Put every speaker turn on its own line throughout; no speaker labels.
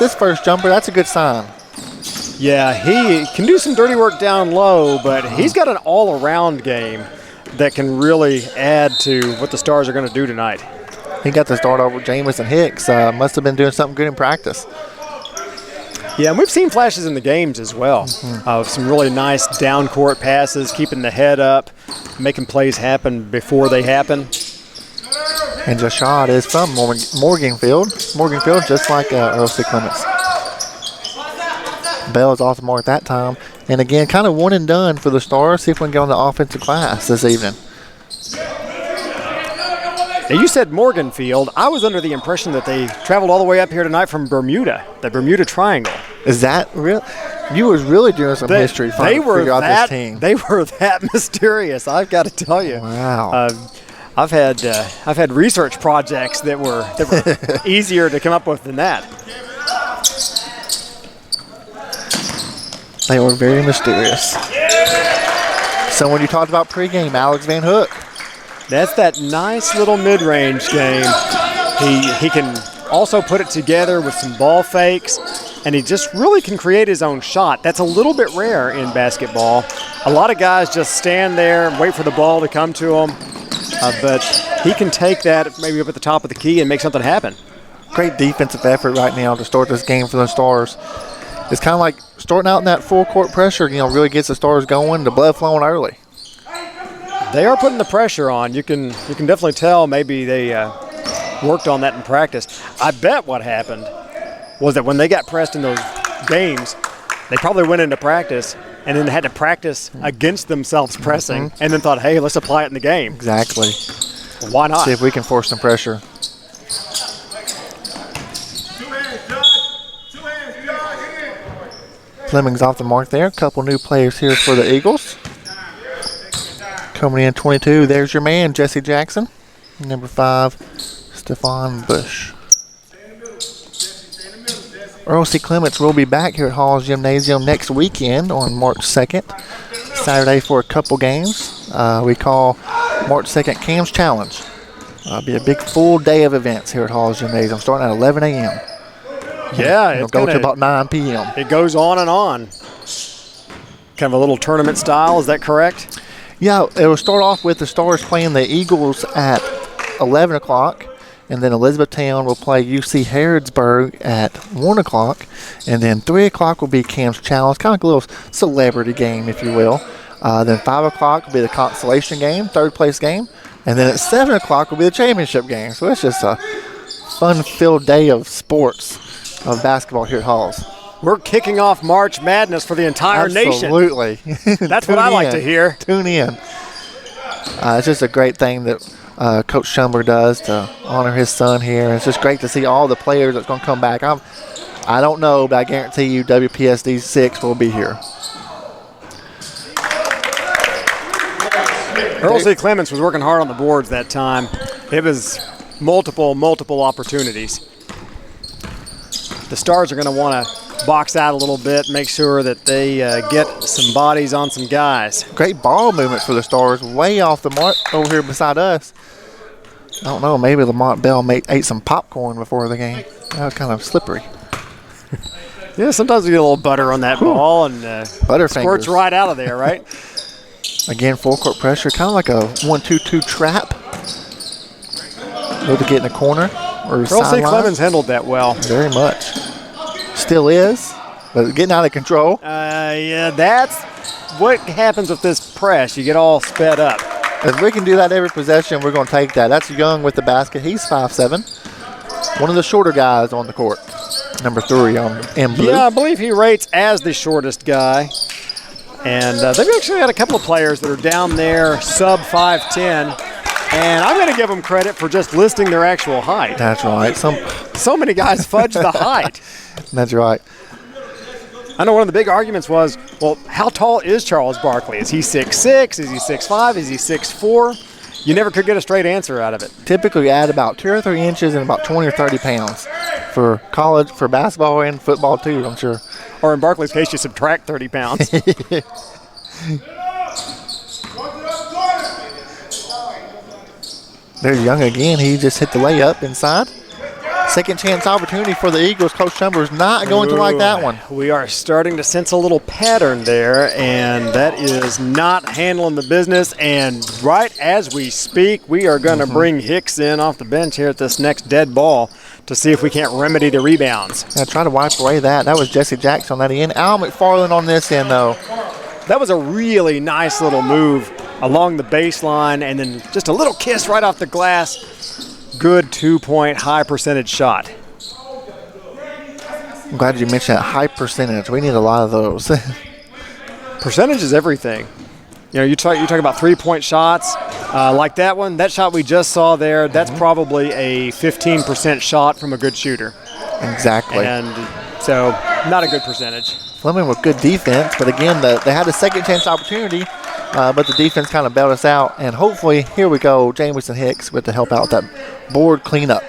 his first jumper. That's a good sign.
Yeah, he can do some dirty work down low, but he's got an all-around game that can really add to what the Stars are going to do tonight.
He got the start over Jamison Hicks. Must have been doing something good in practice.
Yeah, and we've seen flashes in the games as well of some really nice down-court passes, keeping the head up, making plays happen before they happen.
And the shot is from Morganfield, just like Earle C. Clements. Bell is off the mark that time. And again, kind of one and done for the Stars. See if we can get on the offensive glass this evening.
Now you said Morganfield. I was under the impression that they traveled all the way up here tonight from Bermuda, the Bermuda Triangle.
Is that real? You was really doing some history trying to figure out this team.
They were that mysterious, I've got to tell you.
Wow.
I've had research projects that were easier to come up with than that.
They were very mysterious. Someone you talked about pregame, Alex Van Hook.
That's that nice little mid-range game. He can also put it together with some ball fakes, and he just really can create his own shot. That's a little bit rare in basketball. A lot of guys just stand there and wait for the ball to come to him, but he can take that maybe up at the top of the key and make something happen.
Great defensive effort right now to start this game for the Stars. It's kind of like starting out in that full court pressure, really gets the Stars going, the blood flowing early.
They are putting the pressure on. You can definitely tell maybe they worked on that in practice. I bet what happened was that when they got pressed in those games, they probably went into practice and then had to practice against themselves pressing and then thought, hey, let's apply it in the game.
Exactly.
Why not?
See if we can force some pressure. Fleming's off the mark there. A couple new players here for the Eagles. Coming in 22, there's your man, Jesse Jackson. Number 5, Stephon Bush. Earle C. Clements will be back here at Hall's Gymnasium next weekend on March 2nd, Saturday for a couple games. We call March 2nd Cam's Challenge. It'll be a big full day of events here at Hall's Gymnasium, starting at 11 a.m.
Yeah,
it'll go to about 9 p.m.
It goes on and on. Kind of a little tournament style, is that correct?
Yeah, it will start off with the Stars playing the Eagles at 11 o'clock, and then Elizabethtown will play UC Harrodsburg at 1 o'clock, and then 3 o'clock will be Cam's Challenge, kind of like a little celebrity game, if you will. Then 5 o'clock will be the consolation game, third place game, and then at 7 o'clock will be the championship game. So it's just a fun-filled day of sports, of basketball here at Halls.
We're kicking off March Madness for the entire nation.
Absolutely.
That's what I like to hear.
Tune in. It's just a great thing that Coach Schumber does to honor his son here. It's just great to see all the players that's going to come back. I don't know, but I guarantee you WPSD 6 will be here.
Earle C. Clements was working hard on the boards that time. It was multiple opportunities. The Stars are going to want to box out a little bit, make sure that they get some bodies on some guys.
Great ball movement for the Stars, way off the mark over here beside us. I don't know, maybe Lamont Bell ate some popcorn before the game. That was kind of slippery.
Yeah, sometimes we get a little butter on that ball and squirts right out of there, right?
Again, full court pressure, kind of like a 1-2-2 trap. Look to get in the corner.
Earle C. Clements handled that well.
Very much. Still is, but it's getting out of control.
Yeah, that's what happens with this press. You get all sped up.
If we can do that every possession, we're going to take that. That's Young with the basket. He's 5'7". One of the shorter guys on the court. Number 3 in blue.
Yeah, I believe he rates as the shortest guy. And they've actually got a couple of players that are down there sub 5'10". And I'm going to give them credit for just listing their actual height.
That's right.
So many guys fudge the height.
That's right.
I know one of the big arguments was, well, how tall is Charles Barkley? Is he 6'6"? Is he 6'5"? Is he 6'4"? You never could get a straight answer out of it.
Typically add about 2 or 3 inches and about 20 or 30 pounds for college, for basketball and football too, I'm sure.
Or in Barkley's case, you subtract 30 pounds.
There's Young again. He just hit the layup inside. Second chance opportunity for the Eagles. Coach Chumber's not going to like that one.
We are starting to sense a little pattern there, and that is not handling the business. And right as we speak, we are going to bring Hicks in off the bench here at this next dead ball to see if we can't remedy the rebounds.
Yeah, try to wipe away that. That was Jesse Jackson on that end. Al McFarland on this end, though.
That was a really nice little move along the baseline, and then just a little kiss right off the glass. Good 2-point high percentage shot.
I'm glad you mentioned that high percentage. We need a lot of those.
Percentage is everything. You know, you talk about 3-point shots like that one. That shot we just saw there, that's probably a 15% shot from a good shooter.
Exactly.
And so not a good percentage.
Fleming with good defense, but again, they had a second chance opportunity, but the defense kind of bailed us out. And hopefully, here we go, Jamison Hicks with the help out with that board cleanup.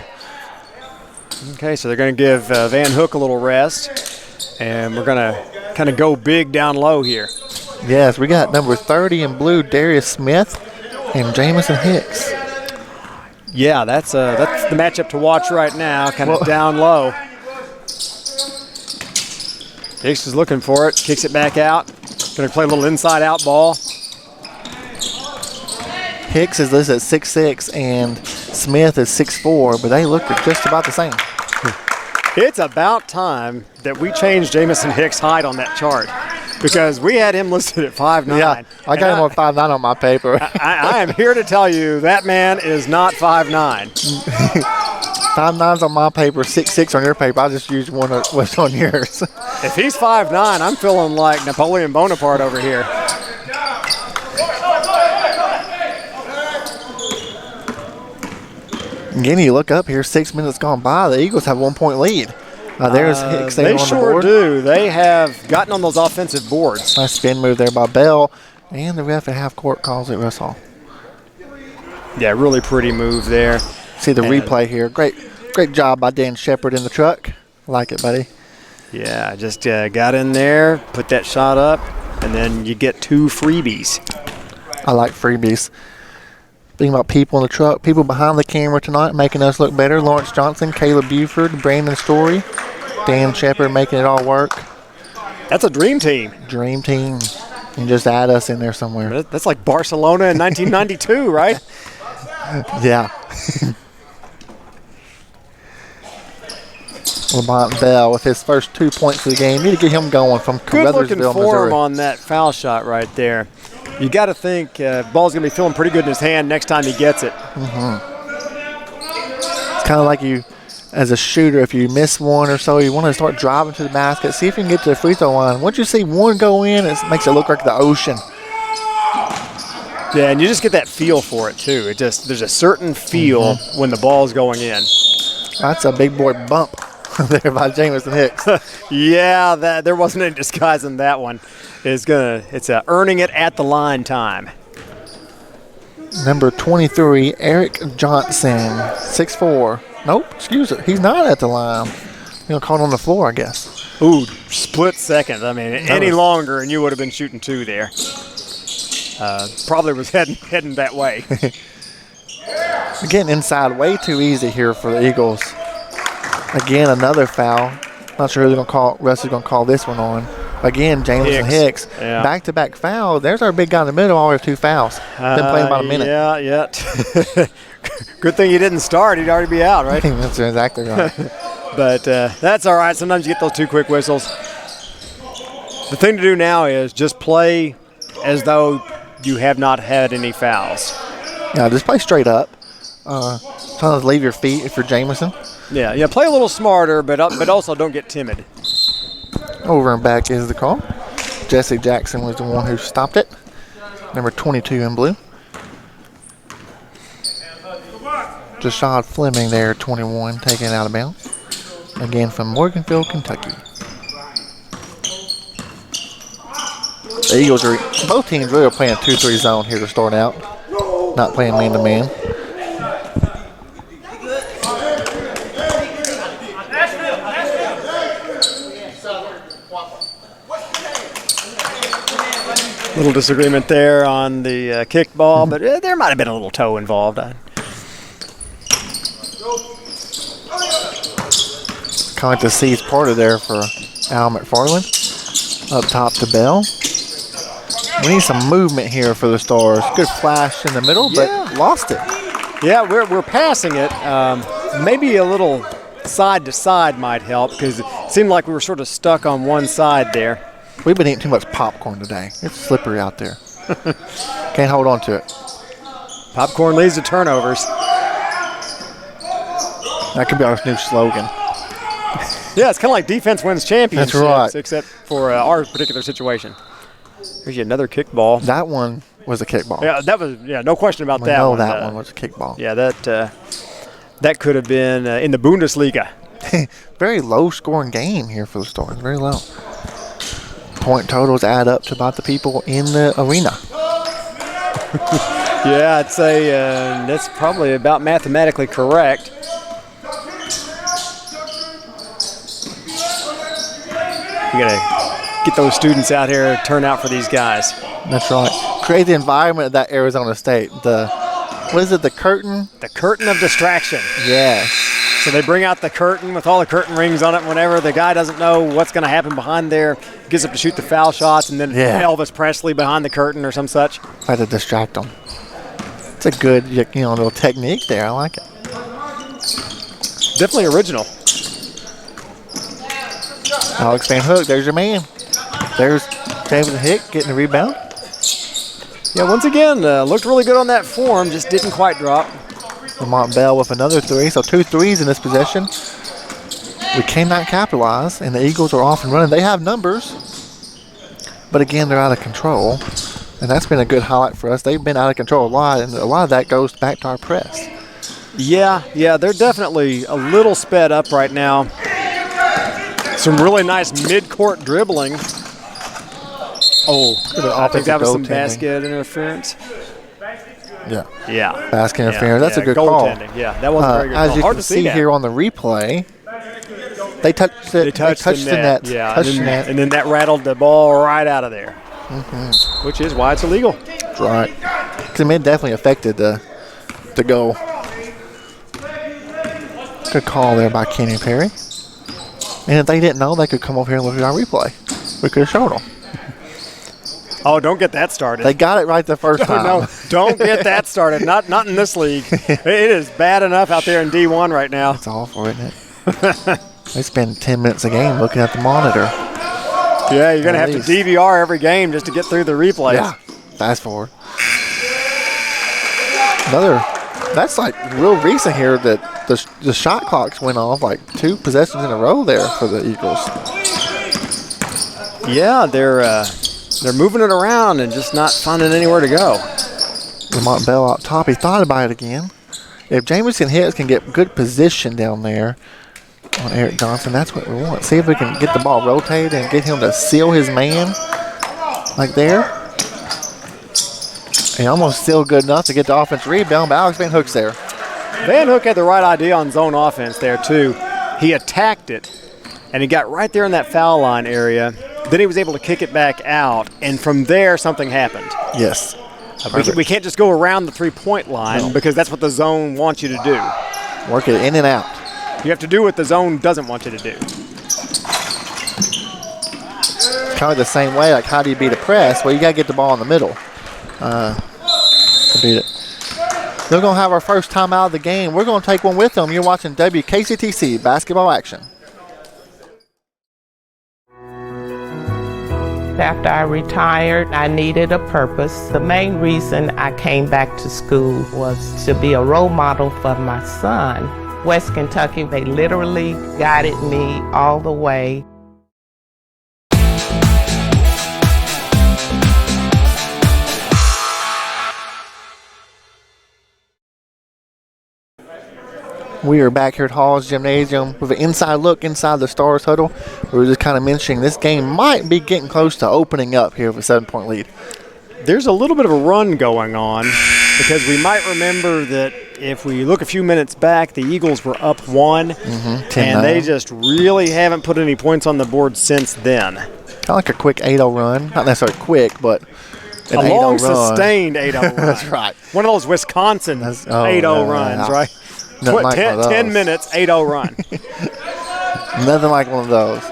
Okay, so they're going to give Van Hook a little rest, and we're going to kind of go big down low here.
Yes, we got number 30 in blue, Darius Smith, and Jamison Hicks.
Yeah, that's the matchup to watch right now, kind of down low. Hicks is looking for it, kicks it back out. Going to play a little inside-out ball.
Hicks is listed at 6'6", and Smith is 6'4", but they look just about the same.
It's about time that we change Jamison Hicks' height on that chart, because we had him listed at 5'9".
Yeah, I got him on 5'9" on my paper.
I am here to tell you that man is not 5'9".
5'9's on my paper, 6'6" on your paper. I just used one what's on yours.
If he's 5'9", I'm feeling like Napoleon Bonaparte over here.
Again, you look up here, 6 minutes gone by. The Eagles have 1 point lead. There's Hicks
they
on the
sure
board.
do. They have gotten on those offensive boards.
Nice spin move there by Bell. And the ref at half court calls it Russell.
Yeah, really pretty move there.
See the replay here. Great job by Dan Shepard in the truck. I like it, buddy.
Yeah, just got in there, put that shot up, and then you get 2 freebies.
I like freebies. Thinking about people in the truck, people behind the camera tonight making us look better. Lawrence Johnson, Caleb Buford, Brandon Story, Dan Shepard making it all work.
That's a dream team.
Dream team. And just add us in there somewhere.
That's like Barcelona in 1992, right?
Yeah. Lamont Bell with his first 2 points of the game. Need to get him going from
Good looking
Caruthersville,
form
Missouri.
on that foul shot right there. You got to think ball's going to be feeling pretty good in his hand next time he gets it.
It's kind of like you, as a shooter, if you miss one or so, you want to start driving to the basket, see if you can get to the free throw line. Once you see one go in, it makes it look like the ocean.
Yeah, and you just get that feel for it too. There's a certain feel when the ball's going in.
That's a big boy bump there by Jamison Hicks.
Yeah, there wasn't any disguising that one. It's earning it at the line time.
Number 23, Eric Johnson, 6'4". Nope, excuse it. He's not at the line. He'll call it on the floor, I guess.
Ooh, split second. I mean, any longer and you would have been shooting 2 there. Probably was heading that way.
Getting inside way too easy here for the Eagles. Again, another foul. Not sure who's going to call. Russ is going to call this one on. Again, Jamison Hicks.
Yeah.
Back-to-back foul. There's our big guy in the middle. Already 2 fouls. Been playing about a minute.
Yeah. Good thing he didn't start. He'd already be out, right?
That's exactly right.
But that's all right. Sometimes you get those 2 quick whistles. The thing to do now is just play as though you have not had any fouls.
Yeah, just play straight up. Trying to leave your feet if you're Jamison.
Yeah. Play a little smarter, but also don't get timid.
Over and back is the call. Jesse Jackson was the one who stopped it. Number 22 in blue. Jashad Fleming there, 21, taken it out of bounds. Again from Morganfield, Kentucky. The Eagles both teams really are playing 2-3 zone here to start out. Not playing man-to-man.
Little disagreement there on the kick ball, but there might have been a little toe involved.
Kind of the C's parted there for Al McFarland. Up top to Bell. We need some movement here for the Stars. Good flash in the middle, but lost it.
Yeah, we're passing it. Maybe a little side to side might help because it seemed like we were sort of stuck on one side there.
We've been eating too much popcorn today. It's slippery out there. Can't hold on to it.
Popcorn leads to turnovers.
That could be our new slogan.
Yeah, it's kind of like defense wins championships,
That's right.
Except for our particular situation. Here's another kickball.
That one was a kickball.
Yeah, that was no question about that
No,
one.
that one was a kickball.
Yeah, that could have been in the Bundesliga.
Very low-scoring game here for the Stars. Very low. Point totals add up to about the people in the arena.
Yeah, I'd say that's probably about mathematically correct. We gotta get those students out here, turn out for these guys.
That's right. Create the environment of that Arizona State. What is it, the curtain?
The curtain of distraction.
Yeah.
So they bring out the curtain with all the curtain rings on it. Whenever the guy doesn't know what's going to happen behind there, gets up to shoot the foul shots, and then Elvis Presley behind the curtain or some such.
Try to distract them. It's a good, little technique there. I like it.
Definitely original.
Alex Van Hook, there's your man. There's David Hick getting the rebound.
Yeah, once again, looked really good on that form, just didn't quite drop.
Lamont Bell with another three, so 2 threes in this possession. We cannot capitalize, and the Eagles are off and running. They have numbers, but again, they're out of control, and that's been a good highlight for us. They've been out of control a lot, and a lot of that goes back to our press.
Yeah, they're definitely a little sped up right now. Some really nice mid-court dribbling. Oh, I think that was some basket interference. Yeah.
Basket interference. That's a good call.
Yeah, that wasn't very good.
As you
Hard
can
to
see here on the replay, they touched it. They touched the net.
Yeah, and then that rattled the ball right out of there, which is why it's illegal.
That's right. Because it definitely affected the goal. Good call there by Kenny Perry. And if they didn't know, they could come over here and look at our replay. We could have showed them.
Oh, don't get that started.
They got it right the first time.
No, don't get that started. Not in this league. It is bad enough out there in D1 right now.
It's awful, isn't it? They spend 10 minutes a game looking at the monitor.
Yeah, you're going to have to DVR every game just to get through the replays.
Yeah, fast forward. That's like real recent here that the shot clocks went off like 2 possessions in a row there for the Eagles.
Yeah, they're moving it around and just not finding anywhere to go.
Lamont Bell out top. He thought about it again. If Jamison Hicks can get good position down there on Eric Johnson, that's what we want. See if we can get the ball rotated and get him to seal his man like there. And almost still good enough to get the offensive rebound, but Alex Van Hook's there.
Van Hook had the right idea on zone offense there, too. He attacked it, and he got right there in that foul line area. Then he was able to kick it back out, and from there, something happened.
Yes.
We can't just go around the three-point line because that's what the zone wants you to do.
Work it in and out.
You have to do what the zone doesn't want you to do.
Kind of the same way, like how do you beat a press? Well, you got to get the ball in the middle to beat it. They're going to have our first time out of the game. We're going to take one with them. You're watching WKCTC basketball action.
After I retired, I needed a purpose. The main reason I came back to school was to be a role model for my son. West Kentucky, they literally guided me all the way.
We are back here at Hall's Gymnasium with an inside look inside the Stars huddle. We were just kind of mentioning this game might be getting close to opening up here with a 7-point lead.
There's a little bit of a run going on because we might remember that if we look a few minutes back, the Eagles were up 1, and they just really haven't put any points on the board since then.
Kind of like a quick 8-0 run. Not necessarily quick, but an
a
8-0
long,
run.
sustained 8-0 run.
That's right.
One of those Wisconsin 8-0 runs, right? 10 minutes, 8-0 run.
Nothing like one of those.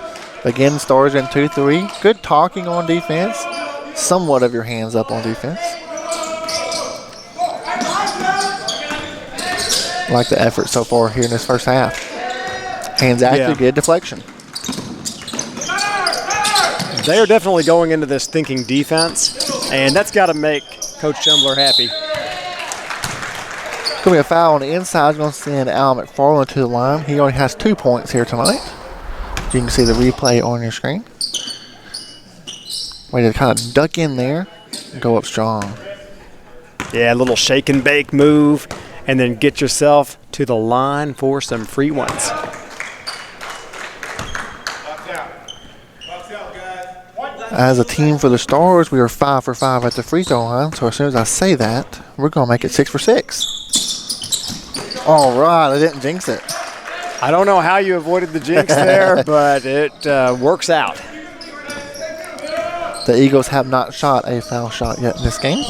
Again, Stars in 2-3. Good talking on defense. Somewhat of your hands up on defense. Like the effort so far here in this first half. Hands active, good deflection.
They are definitely going into this thinking defense, and that's got to make Coach Schembler happy.
It's going to be a foul on the inside. It's going to send Al McFarland to the line. He only has 2 points here tonight. You can see the replay on your screen. Way to kind of duck in there and go up strong.
Yeah, a little shake and bake move, and then get yourself to the line for some free ones.
As a team for the Stars, we are 5 for 5 at the free throw line. So as soon as I say that, we're going to make it 6 for 6. All right, I didn't jinx it.
I don't know how you avoided the jinx there, but it works out.
The Eagles have not shot a foul shot yet in this game.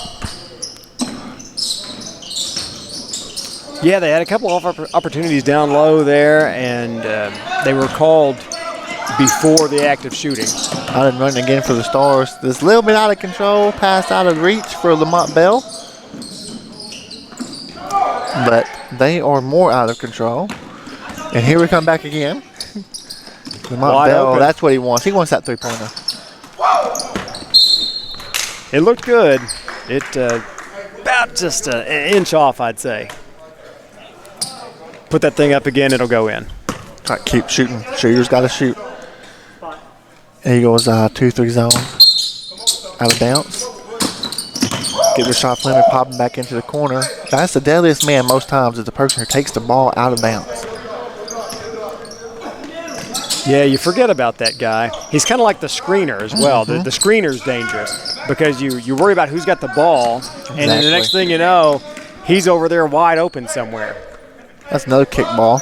Yeah, they had a couple of opportunities down low there, and they were called before the act of shooting.
Out and running again for the Stars. This little bit out of control, pass out of reach for Lamont Bell. But they are more out of control. And here we come back again. Lamont
Wide
Bell,
open.
that's what he wants. He wants that three-pointer.
It looked good. It about just an inch off, I'd say. Put that thing up again, it'll go in.
Try to keep shooting. Shooter's got to shoot. Eagles 2-3 zone. Out of bounds. Get the shot Fleming popping back into the corner. That's the deadliest man most times is the person who takes the ball out of bounds.
Yeah, you forget about that guy. He's kind of like the screener as well. The screener's dangerous because you worry about who's got the ball, and then the next thing you know, he's over there wide open somewhere.
That's another kick ball.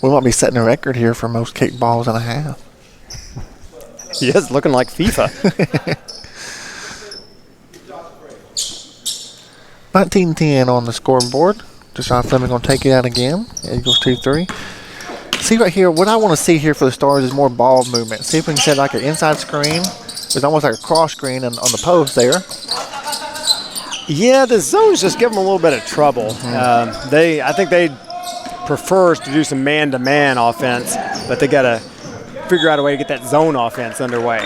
We might be setting a record here for most kick balls and a half.
Yes, looking like FIFA.
19-10 on the scoreboard. Deshaun Fleming going to take it out again. Eagles 2-3. See right here, what I want to see here for the Stars is more ball movement. See if we can set like an inside screen. It's almost like a cross screen on the post there.
Yeah, the zones just give them a little bit of trouble. I think they prefers to do some man-to-man offense, but they got to figure out a way to get that zone offense underway.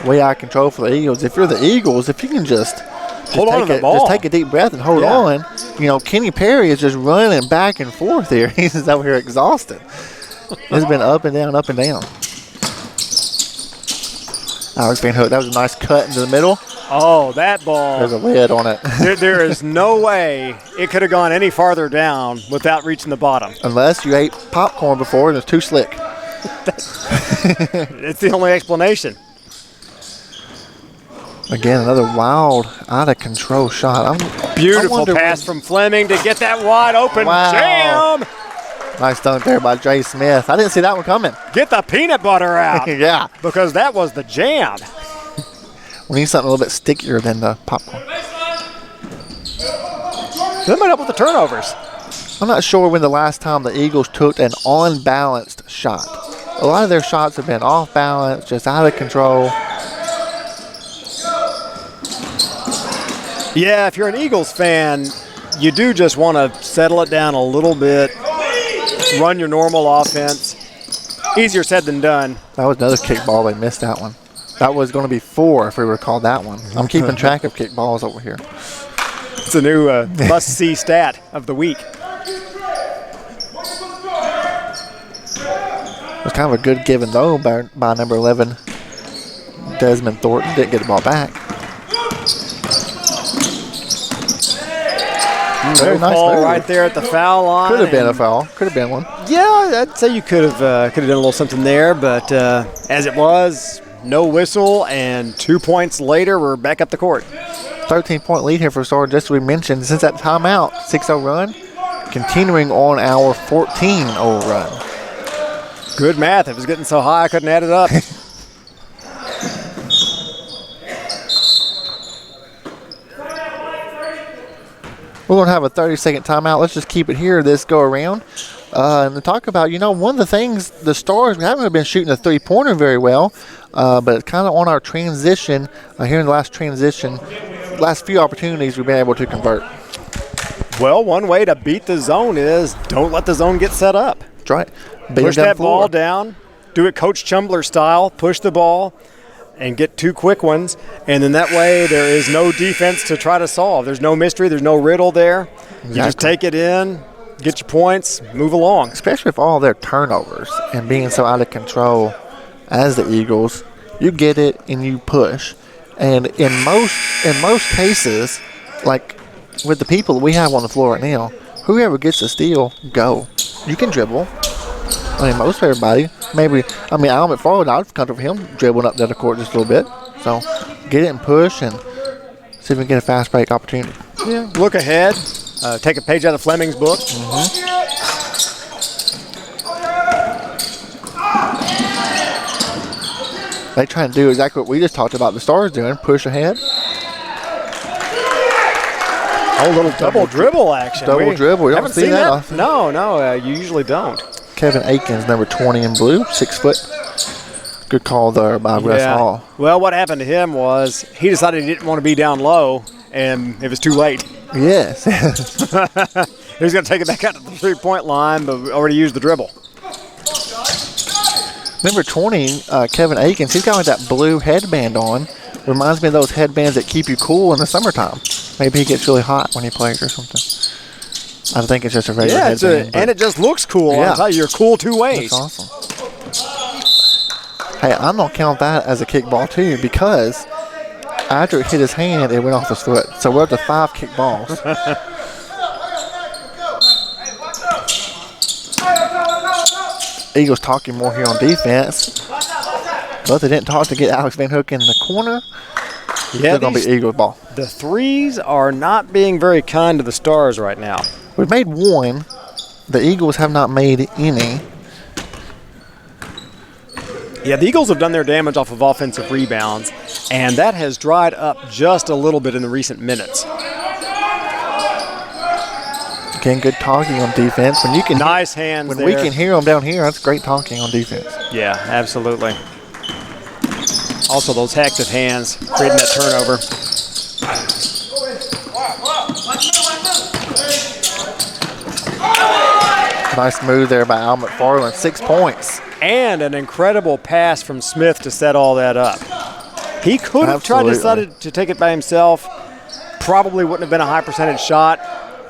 Way out of control for the Eagles. If you're the Eagles, if you can just
hold on to the ball.
Just take a deep breath and hold on. You know, Kenny Perry is just running back and forth here. He's just over here exhausted. It's been up and down, up and down. Alex Van Hook, that was a nice cut into the middle.
Oh, that ball.
There's a lid on it.
There is no way it could have gone any farther down without reaching the bottom.
Unless you ate popcorn before and it's too slick.
It's the only explanation.
Again, another wild, out-of-control shot.
Beautiful pass from Fleming to get that wide open jam.
Nice dunk there by Jay Smith. I didn't see that one coming.
Get the peanut butter out.
Yeah.
Because that was the jam.
We need something a little bit stickier than the popcorn.
They might help with the turnovers.
I'm not sure when the last time the Eagles took an unbalanced shot. A lot of their shots have been off balance, just out of control.
Yeah, if you're an Eagles fan, you do just want to settle it down a little bit, run your normal offense. Easier said than done.
That was another kick ball. They missed that one. That was going to be 4 if we recall that one. I'm keeping track of kick balls over here.
It's a new must-see stat of the week.
It was kind of a good give and go by number 11, Desmond Thornton. Didn't get the ball back.
Very nice ball right there at the foul line.
Could have been a foul. Could have been one.
Yeah, I'd say you could have done a little something there, but as it was, no whistle, and 2 points later, we're back up the court.
13-point lead here for Stars, just as we mentioned. Since that timeout, 6-0 run, continuing on our 14-0 run.
Good math. It was getting so high I couldn't add it up.
We're going to have a 30-second timeout. Let's just keep it here, this go around. And to talk about, one of the things, the Stars, we haven't really been shooting the three-pointer very well, but it's kind of on our transition. Here in the last few opportunities, we've been able to convert.
Well, one way to beat the zone is don't let the zone get set up.
That's right.
Push that ball down. Do it Coach Chumbler style. Push the ball and get 2 quick ones. And then that way there is no defense to try to solve. There's no mystery. There's no riddle there. Exactly. You just take it in, get your points, move along.
Especially with all their turnovers and being so out of control as the Eagles, you get it and you push. And in most cases, like with the people that we have on the floor right now, whoever gets the steal, go. You can dribble. Most everybody. Al McFarland, I'd come for him dribbling up the other court just a little bit. So get it and push and see if we can get a fast break opportunity.
Yeah. Look ahead. Take a page out of Fleming's book.
They try to do exactly what we just talked about the Stars doing, push ahead.
Oh, little double dribble action.
Double dribble. You haven't
seen
that
often. No, you usually don't.
Kevin Akins, number 20 in blue, 6 foot. Good call there by Russ Hall.
Well, what happened to him was he decided he didn't want to be down low, and it was too late.
Yes.
He was going to take it back out to the three-point line, but already used the dribble.
Number 20, Kevin Akins, he's got like that blue headband on. Reminds me of those headbands that keep you cool in the summertime. Maybe he gets really hot when he plays or something. I think it's just a regular headband.
And it just looks cool.
Yeah.
I'll tell you, you're cool 2 ways.
That's awesome. Hey, I'm going to count that as a kickball too, because after it hit his hand, it went off his foot. So we're up to 5 kickballs. Eagles talking more here on defense. But they didn't talk to get Alex Van Hook in the corner.
Yeah,
it's going to be Eagles ball.
The threes are not being very kind to the Stars right now.
We've made 1. The Eagles have not made any.
Yeah, the Eagles have done their damage off of offensive rebounds, and that has dried up just a little bit in the recent minutes.
Again, good talking on defense. When you can
nice hands
when
there.
we can hear them down here, that's great talking on defense.
Yeah, absolutely. Also, those active hands creating that turnover.
Nice move there by Al McFarland. 6 points.
And an incredible pass from Smith to set all that up. He could have decided to take it by himself. Probably wouldn't have been a high percentage shot.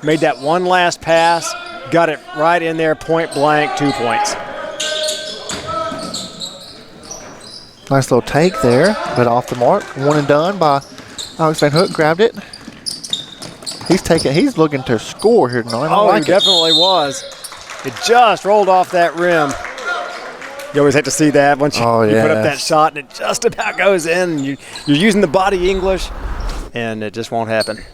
Made that one last pass. Got it right in there, point blank, 2 points.
Nice little take there, but off the mark. 1 and done by Alex Van Hook. Grabbed it. He's looking to score here tonight.
He definitely was. It just rolled off that rim. You always have to see that once you put up that shot and it just about goes in. And you're using the body English, and it just won't happen.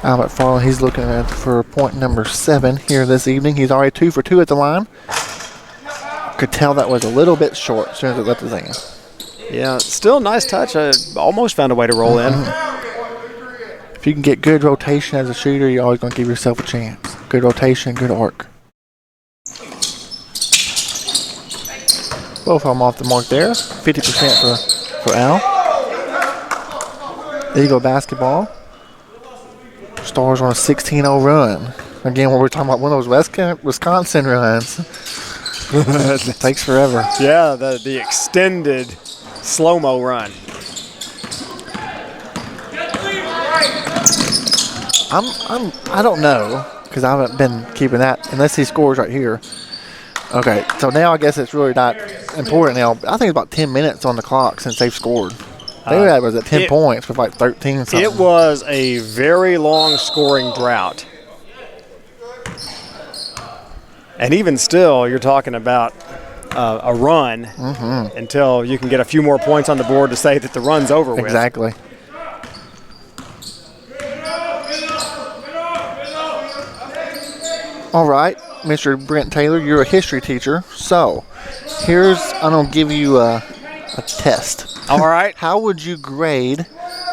Al McFarland, he's looking for point number 7 here this evening. He's already 2 for 2 at the line. Could tell that was a little bit short as soon as it left his hand.
Yeah, still a nice touch. Almost found a way to roll in.
If you can get good rotation as a shooter, you're always going to give yourself a chance. Good rotation, good arc. Both of them off the mark there. 50% for Al. Eagle basketball. Stars on a 16-0 run. Again, we're talking about one of those Wisconsin runs. It takes forever.
Yeah, the extended slow-mo run.
I don't know, because I haven't been keeping that unless he scores right here. Okay, so now I guess it's really not important now. I think it's about 10 minutes on the clock since they've scored. They was at 10 points with like 13 something.
It was a very long scoring drought. And even still, you're talking about a run until you can get a few more points on the board to say that the run's over with.
Exactly. All right, Mr. Brent Taylor, you're a history teacher. So I'm going to give you a test.
All right.
How would you grade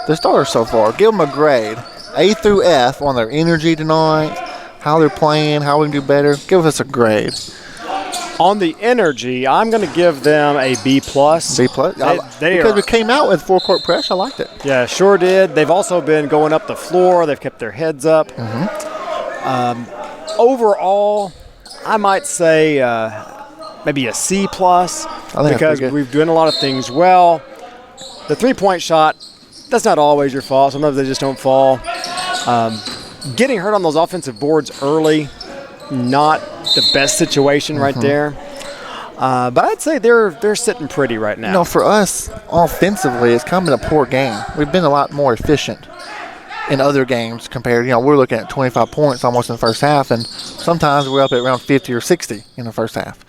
the Stars so far? Give them a grade, A through F, on their energy tonight, how they're playing, how we can do better. Give us a grade.
On the energy, I'm going to give them a B+.
B+? Because we came out with four-court press. I liked it.
Yeah, sure did. They've also been going up the floor. They've kept their heads up. Overall, I might say maybe a C+, because we've done a lot of things well. The three-point shot, that's not always your fault. Sometimes they just don't fall. Getting hurt on those offensive boards early, not the best situation right there. But I'd say they're sitting pretty right now.
You know, for us, offensively, it's kind of been a poor game. We've been a lot more efficient in other games compared. You know, we're looking at 25 points almost in the first half, and sometimes we're up at around 50 or 60 in the first half.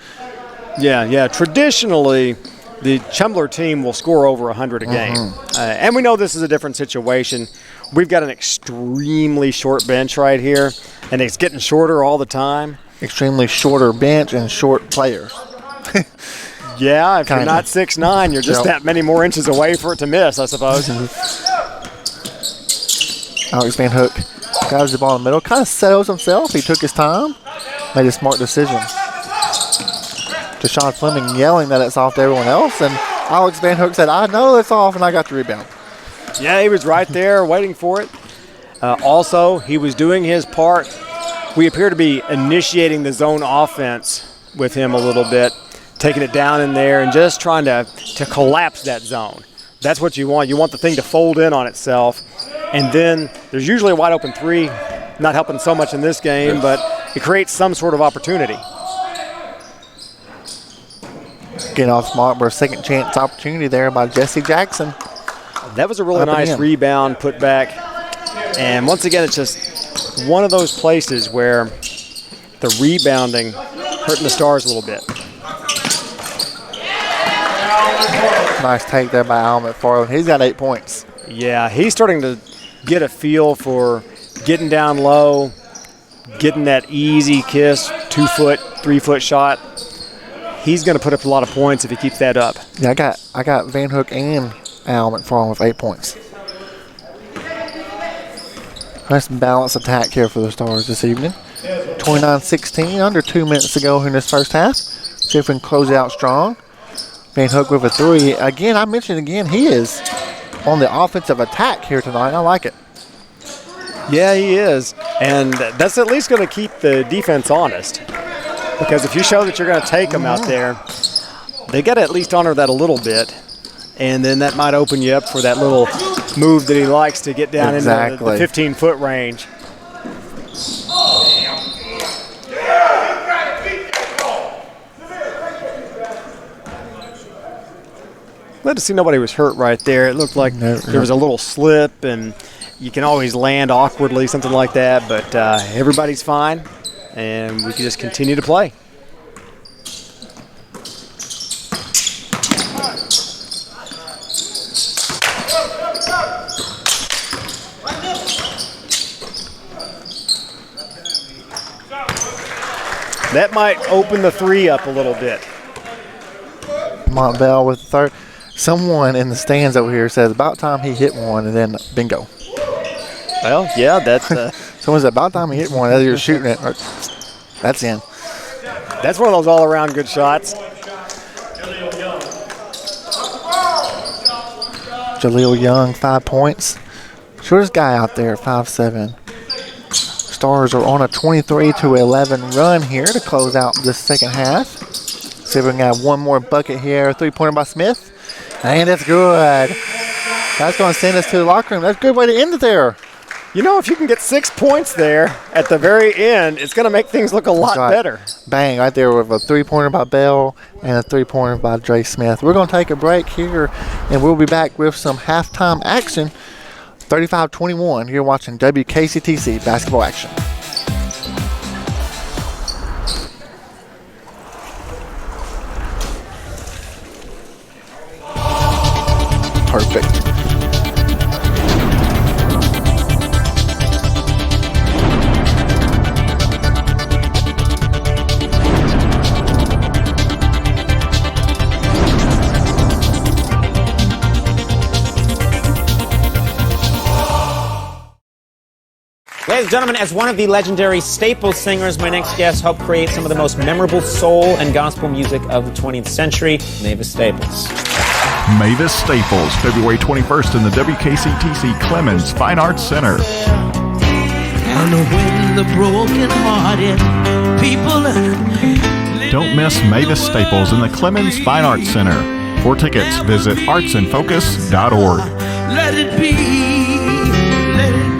Yeah. Traditionally, the Chumbler team will score over 100 a game. And we know this is a different situation. We've got an extremely short bench right here, and it's getting shorter all the time.
Extremely shorter bench and short players.
Yeah, if you're not 6'9", you're just that many more inches away for it to miss, I suppose.
Alex Van Hook grabs the ball in the middle, kind of settles himself. He took his time, made a smart decision. Deshaun Fleming yelling that it's off to everyone else, and Alex Van Hook said, I know it's off, and I got the rebound.
Yeah, he was right there waiting for it. Also, he was doing his part. We appear to be initiating the zone offense with him a little bit, taking it down in there and just trying to collapse that zone. That's what you want. You want the thing to fold in on itself. And then there's usually a wide open three, not helping so much in this game, but it creates some sort of opportunity.
Getting off smart for a second chance opportunity there by Jesse Jackson.
That was a really nice rebound, put back. And once again, it's just one of those places where the rebounding hurting the Stars a little bit.
Nice take there by Al McFarland. He's got 8 points.
Yeah, he's starting to get a feel for getting down low, getting that easy kiss, 2-foot, 3-foot shot. He's going to put up a lot of points if he keeps that up.
Yeah, I got Van Hook and Al McFarland with 8 points. Nice balanced attack here for the Stars this evening. 29-16, under 2 minutes to go in this first half. See if we can close it out strong. Van Hook with a three. Again, I mentioned again, he is on the offensive attack here tonight. I like it.
Yeah, he is. And that's at least going to keep the defense honest. Because if you show that you're going to take them out there, they got to at least honor that a little bit. And then that might open you up for that little move that he likes to get down into the 15-foot range. Glad to see nobody was hurt right there. It looked like there was a little slip, and you can always land awkwardly, something like that. But everybody's fine, and we can just continue to play. That might open the three up a little bit.
Montbell with the third. Someone in the stands over here says about time he hit one, and then bingo.
Well, yeah, that's.
Someone said about time he hit one as you're shooting it. That's in.
That's one of those all-around good shots.
Jaleel Young, 5 points. Shortest guy out there, 5'7". Stars are on a 23-11 run here to close out this second half. See if we can have one more bucket here. 3-pointer by Smith. And that's good. That's going to send us to the locker room. That's a good way to end it there.
You know, if you can get 6 points there at the very end, it's going to make things look a lot better.
Bang, right there with a 3-pointer by Bell and a 3-pointer by Dre Smith. We're going to take a break here, and we'll be back with some halftime action. 35-21. You're watching WKCTC basketball action. Perfect.
Ladies and gentlemen, as one of the legendary staple singers, my next guest helped create some of the most memorable soul and gospel music of the 20th century, Mavis Staples.
Mavis Staples, February 21st in the WKCTC Clements Fine Arts Center.
And when the broken-hearted people...
Don't miss Mavis Staples in the Clements Fine Arts Center. For tickets, visit artsandfocus.org.
Let it be, let it be.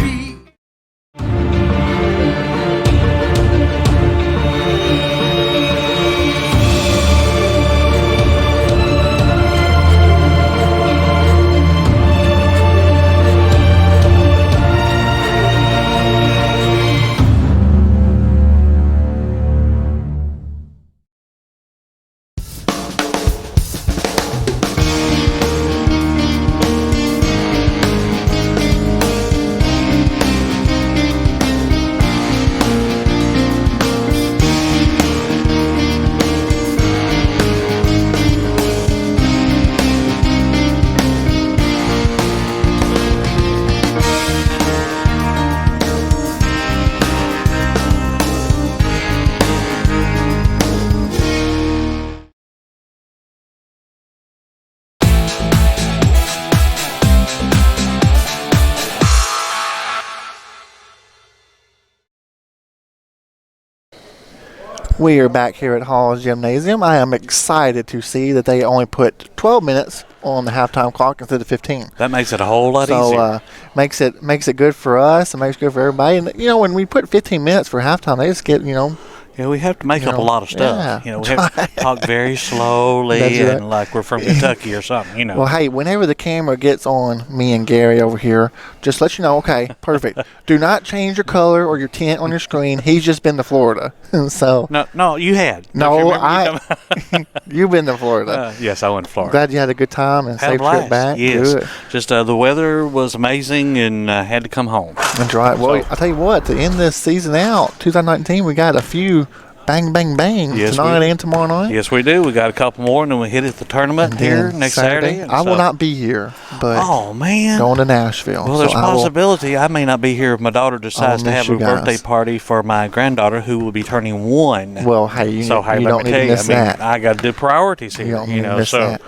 We are back here at Hall's Gymnasium. I am excited to see that they only put 12 minutes on the halftime clock instead of 15.
That makes it a whole lot easier.
So makes it good for us and makes it good for everybody. And when we put 15 minutes for halftime, they just get
Yeah, we have to make up a lot of stuff.
Yeah,
we have to talk very slowly and like we're from Kentucky or something,
Well, hey, whenever the camera gets on me and Gary over here, just let you know, okay, perfect. Do not change your color or your tint on your screen. He's just been to Florida. So
No, you had.
No, you've been to Florida.
Yes, I went to Florida.
Glad you had a good time and safe trip back.
Yes.
Good.
Just the weather was amazing and had to come home.
That's right. Well, I'll tell you what, to end this season out, 2019, we got a few bang, bang, bang tonight and tomorrow night.
Yes, we do. We got a couple more, and then we hit it the tournament here next Saturday.
I will not be here, but going to Nashville.
Well, there's a possibility I may not be here if my daughter decides to have a birthday party for my granddaughter, who will be turning 1.
Well, hey, you don't need to miss that.
I got the priorities here.
You don't need to miss that.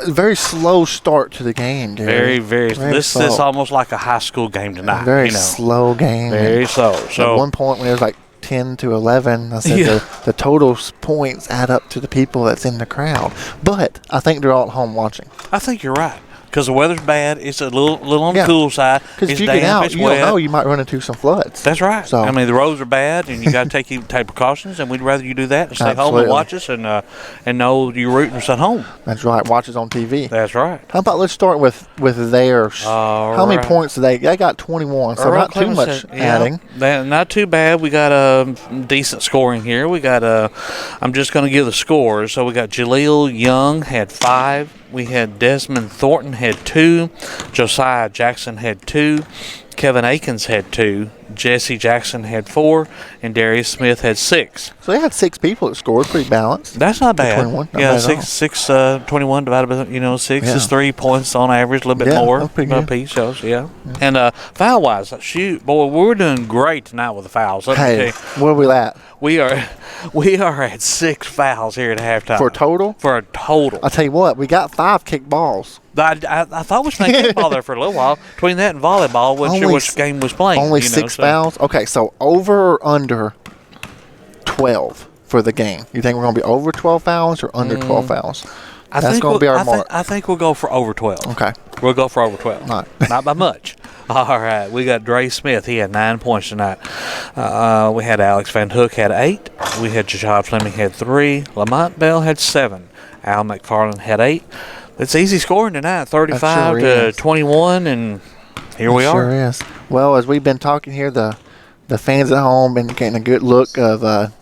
Very slow start to the game, Gary.
Very this is almost like a high school game tonight.
Very slow game.
Very slow. So
at one point when it was like 10 to 11, I said the total points add up to the people that's in the crowd. But I think they're all at home watching.
I think you're right. Because the weather's bad. It's a little on the cool side.
Because if you get out, you don't know, you might run into some floods.
That's right.
So,
the roads are bad, and you got to take precautions, and we'd rather you do that and stay home and watch us and know you're rooting us at home.
That's right. Watch us on TV.
That's right.
How about let's start with theirs. How many points did they? They got 21, so not too much adding.
Not too bad. We got decent scoring here. We got I'm just going to give the scores. So we got Jaleel Young had 5. We had Desmond Thornton had 2. Josiah Jackson had 2. Kevin Akins had 2. Jesse Jackson had 4. And Darius Smith had 6.
So they had 6 people that scored. Pretty balanced.
That's not bad.
21, not
yeah,
bad
6 21 divided by 6 is 3 points on average, a little bit more a piece. So, And foul wise, shoot, boy, we're doing great tonight with the fouls.
Hey, where are we at?
We are at 6 fouls here at halftime.
For a total?
For a total.
I'll tell you what, we got 5 kick balls.
I thought we was playing kickball there for a little while. Between that and volleyball, wasn't sure which game was playing.
Only 6 fouls? Okay, so over or under 12 for the game? You think we're going to be over 12 fouls or under 12 fouls? That's going to be our mark.
I think we'll go for over 12.
Okay.
We'll go for over 12. Not by much. All right. We got Dre Smith. He had 9 points tonight. We had Alex Van Hook had 8. We had Jashad Fleming had 3. Lamont Bell had 7. Al McFarland had 8. It's easy scoring tonight, 35 to 21, and here we are.
Sure is. Well, as we've been talking here, the fans at home been getting a good look of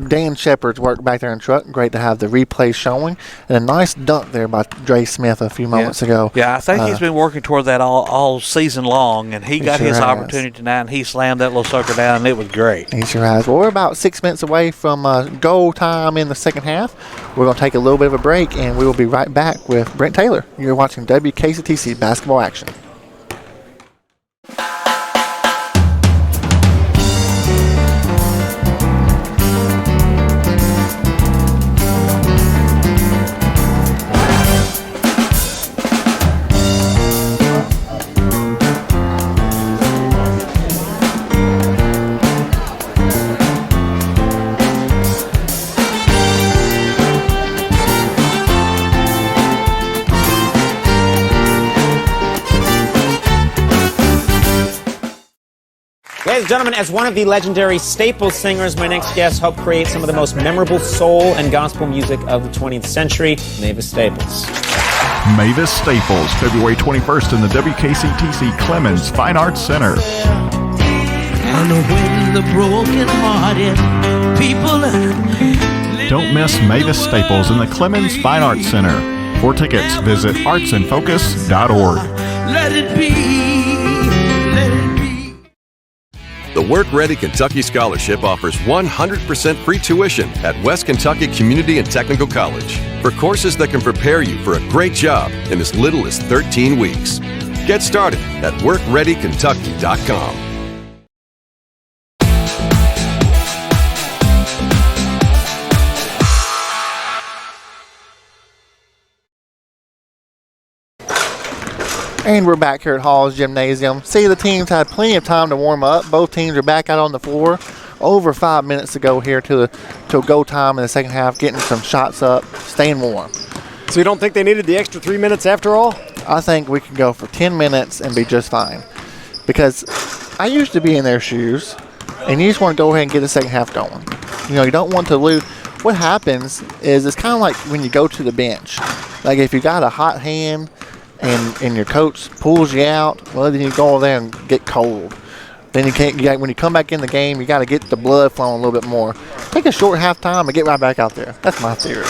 Dan Shepard's work back there in truck. Great to have the replay showing. And a nice dunk there by Dre Smith a few moments ago.
Yeah, I think he's been working toward that all season long, and he got his opportunity tonight, and he slammed that little sucker down, and it was great.
He sure has. Well, we're about 6 minutes away from goal time in the second half. We're going to take a little bit of a break, and we will be right back with Brent Taylor. You're watching WKCTC Basketball Action.
Ladies and gentlemen, as one of the legendary Staples singers, my next guest helped create some of the most memorable soul and gospel music of the 20th century, Mavis Staples.
Mavis Staples, February 21st in the WKCTC Clements Fine Arts Center.
And when the broken-hearted people...
Don't miss Mavis Staples in the Clements Fine Arts Center. For tickets, visit artsandfocus.org.
Let it be, let it be.
The Work Ready Kentucky Scholarship offers 100% free tuition at West Kentucky Community and Technical College for courses that can prepare you for a great job in as little as 13 weeks. Get started at workreadykentucky.com.
And we're back here at Hall's Gymnasium. See, the teams had plenty of time to warm up. Both teams are back out on the floor. Over 5 minutes to go here till go time in the second half, getting some shots up, staying warm.
So you don't think they needed the extra 3 minutes after all?
I think we can go for 10 minutes and be just fine. Because I used to be in their shoes, and you just want to go ahead and get the second half going. You know, you don't want to lose. What happens is it's kind of like when you go to the bench. Like if you got a hot hand, and your coach pulls you out, well, then you go over there and get cold. Then you can't. When you come back in the game, you got to get the blood flowing a little bit more. Take a short halftime and get right back out there. That's my theory.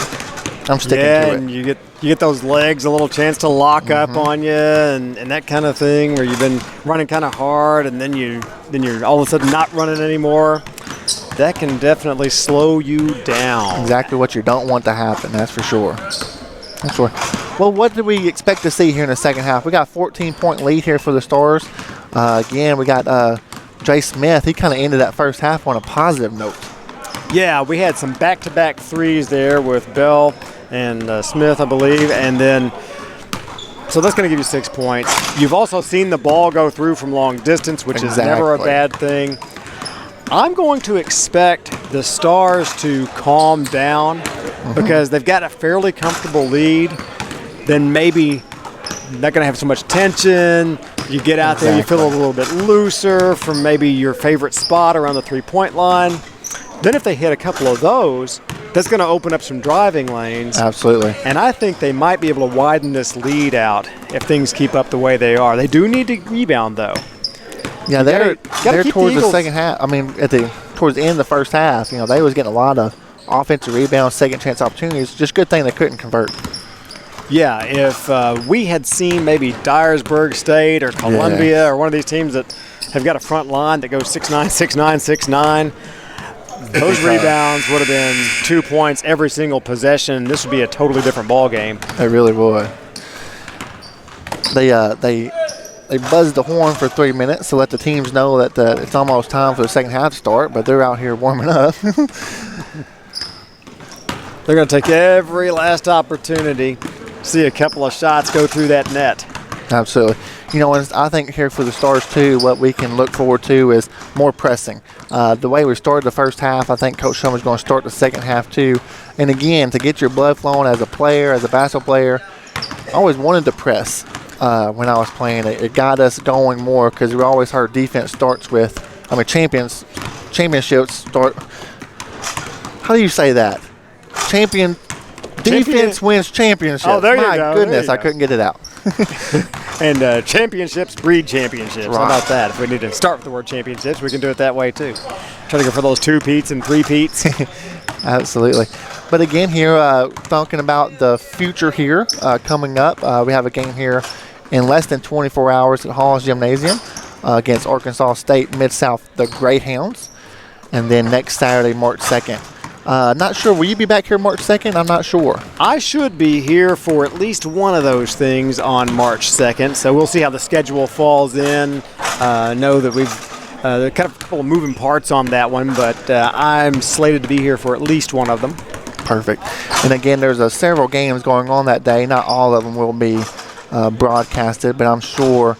I'm sticking to it.
And you get those legs a little chance to lock up on you and that kind of thing where you've been running kind of hard and then you're all of a sudden not running anymore. That can definitely slow you down.
Exactly what you don't want to happen. That's for sure. That's for. Well, what do we expect to see here in the second half? We got a 14-point lead here for the Stars. Again, we got Jay Smith. He kind of ended that first half on a positive note.
Yeah, we had some back-to-back threes there with Bell and Smith, I believe, and then so that's going to give you 6 points. You've also seen the ball go through from long distance, which is never a bad thing. I'm going to expect the Stars to calm down because they've got a fairly comfortable lead. Then maybe not going to have so much tension. You get out there, you feel a little bit looser from maybe your favorite spot around the three-point line. Then if they hit a couple of those, that's going to open up some driving lanes.
Absolutely.
And I think they might be able to widen this lead out if things keep up the way they are. They do need to rebound, though.
Yeah, they're towards the
Eagles.
second half. I mean, towards the end of the first half, they was getting a lot of offensive rebounds, second chance opportunities. Just good thing they couldn't convert.
Yeah, if we had seen maybe Dyersburg State or Columbia or one of these teams that have got a front line that goes 6'9", 6'9", 6'9", those rebounds would have been 2 points every single possession. This would be a totally different ball game.
They really would. They buzzed the horn for 3 minutes to let the teams know that it's almost time for the second half to start, but they're out here warming up.
They're going to take every last opportunity. See a couple of shots go through that net.
Absolutely. And I think here for the Stars, too, what we can look forward to is more pressing. The way we started the first half, I think Coach Summer's going to start the second half, too. And, again, to get your blood flowing as a player, as a basketball player, I always wanted to press when I was playing. It got us going more because we always heard defense starts with, championships start. How do you say that? Defense wins championships.
Oh, there you go.
My goodness, I couldn't get it out.
And championships breed championships.
Right.
How about that? If we need to start with the word championships, we can do it that way too. Try to go for those 2-peats and 3-peats.
Absolutely. But again, here talking about the future here coming up, we have a game here in less than 24 hours at Hall's Gymnasium against Arkansas State Mid-South, the Greyhounds, and then next Saturday, March 2nd. Not sure. Will you be back here March 2nd? I'm not sure.
I should be here for at least one of those things on March 2nd, so we'll see how the schedule falls in. Know that we've there are kind of a couple of moving parts on that one, but I'm slated to be here for at least one of them.
Perfect. And again, there's several games going on that day. Not all of them will be broadcasted, but I'm sure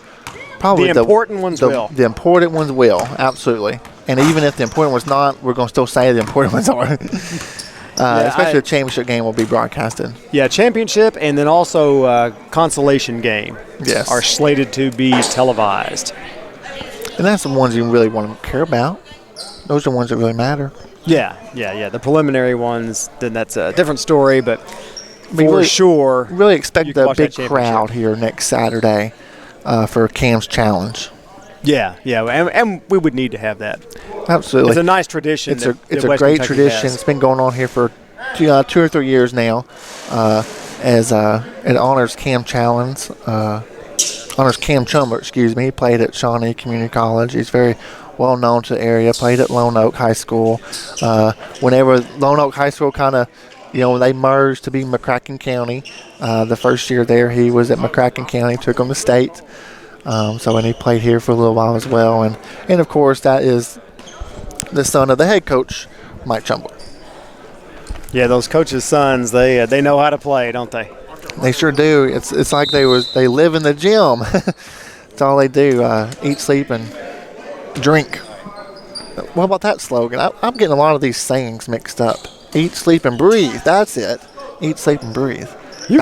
probably
the important ones will.
The important ones will, absolutely. And even if the important one's not, we're going to still say the important ones are. Especially the championship game will be broadcasted.
Yeah, championship and then also consolation game are slated to be televised.
And that's the ones you really want to care about. Those are the ones that really matter.
Yeah. The preliminary ones, then that's a different story, but
really,
sure.
Really expect a big
that
crowd here next Saturday for Cam's Challenge.
Yeah, and we would need to have that.
Absolutely.
It's a nice tradition.
It's a great tradition. It's been going on here for 2 or 3 years now. As it honors Cam Challenge, honors Cam Chumber, He played at Shawnee Community College. He's very well known to the area. Played at Lone Oak High School. Whenever Lone Oak High School kind of, they merged to be McCracken County. The first year there, he was at McCracken County, took him to state. And he played here for a little while as well. And of course, that is the son of the head coach, Mike Chumber.
Yeah, those coaches' sons, they know how to play, don't they?
They sure do. It's like they live in the gym. That's all they do. Eat, sleep, and drink. What about that slogan? I'm getting a lot of these sayings mixed up. Eat, sleep, and breathe. That's it. Eat, sleep, and breathe.
You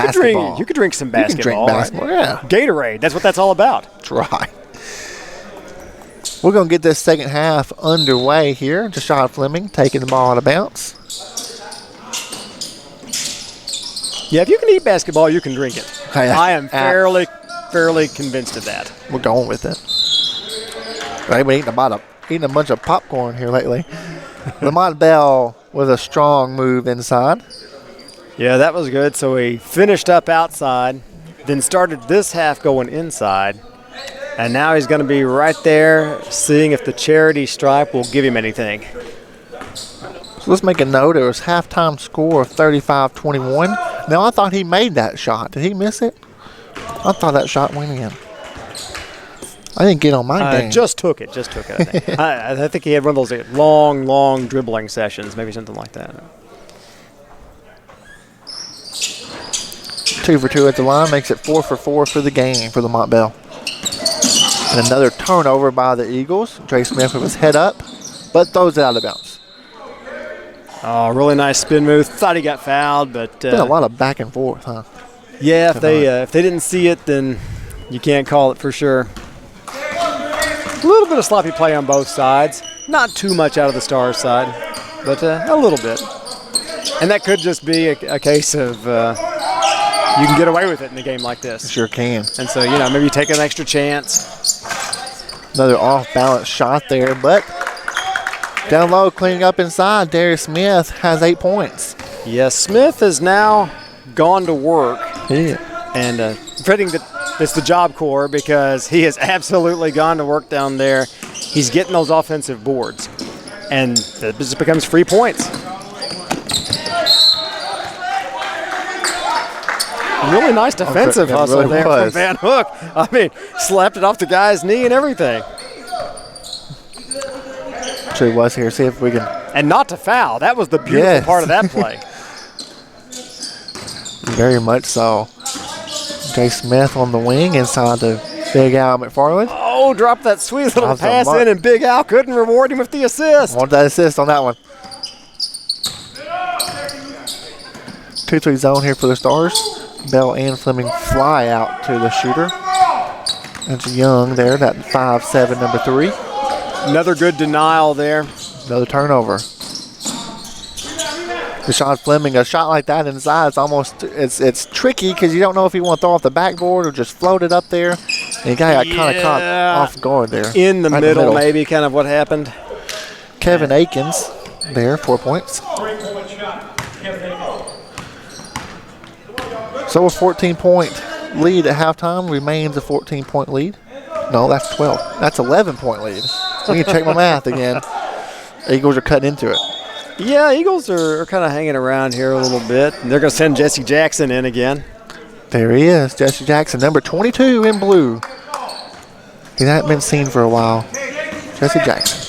could drink some basketball.
You can drink basketball, yeah.
Gatorade, that's what that's all about.
That's right. We're going to get this second half underway here. Jashad Fleming taking the ball out of bounds.
Yeah, if you can eat basketball, you can drink it. I am fairly convinced of that.
We're going with it. I've been eating a bunch of popcorn here lately. Lamont Bell with a strong move inside.
Yeah, that was good. So he finished up outside, then started this half going inside, and now he's going to be right there seeing if the charity stripe will give him anything.
So let's make a note. It was halftime score of 35-21. Now, I thought he made that shot. Did he miss it? I thought that shot went in. I didn't get on my game.
Just took it, I think. I think he had one of those long dribbling sessions, maybe something like that.
2 for 2 at the line makes it 4 for 4 for the game for Lamont Bell. And another turnover by the Eagles. Trey Smith with his head up, but throws it out of bounds.
Oh, really nice spin move. Thought he got fouled, but
been a lot of back and forth, huh?
Yeah, if they didn't see it, then you can't call it for sure. A little bit of sloppy play on both sides. Not too much out of the Stars side, but a little bit. And that could just be a case of you can get away with it in a game like this.
Sure can.
And so, maybe you take an extra chance.
Another off-balance shot there, but down low, cleaning up inside, Darius Smith has 8 points.
Yes, Smith has now gone to work.
Yeah.
And fitting that it's the Job Corps because he has absolutely gone to work down there. He's getting those offensive boards. And it just becomes free points. Really nice defensive hustle really there from Van Hook. I mean, slapped it off the guy's knee and everything.
Sure was here. See if we can.
And not to foul. That was the beautiful part of that play.
Very much so. Jay Smith on the wing inside to Big Al McFarland.
Oh, dropped that sweet little pass in, and Big Al couldn't reward him with the assist.
Want that assist on that one. 2-3 zone here for the Stars. Bell and Fleming fly out to the shooter. That's Young there, that 5'7", number 3.
Another good denial there.
Another turnover. Rashad Fleming, a shot like that inside, it's tricky because you don't know if you want to throw off the backboard or just float it up there. And the guy got kind of caught off guard there.
In the middle, maybe, kind of what happened.
Kevin Akins there, 4 points. So a 14-point lead at halftime remains a 14-point lead. No, that's 12. That's 11-point lead. I need to check my math again. Eagles are cutting into it.
Yeah, Eagles are kind of hanging around here a little bit. And they're going to send Jesse Jackson in again.
There he is, Jesse Jackson, number 22 in blue. He hasn't been seen for a while. Jesse Jackson.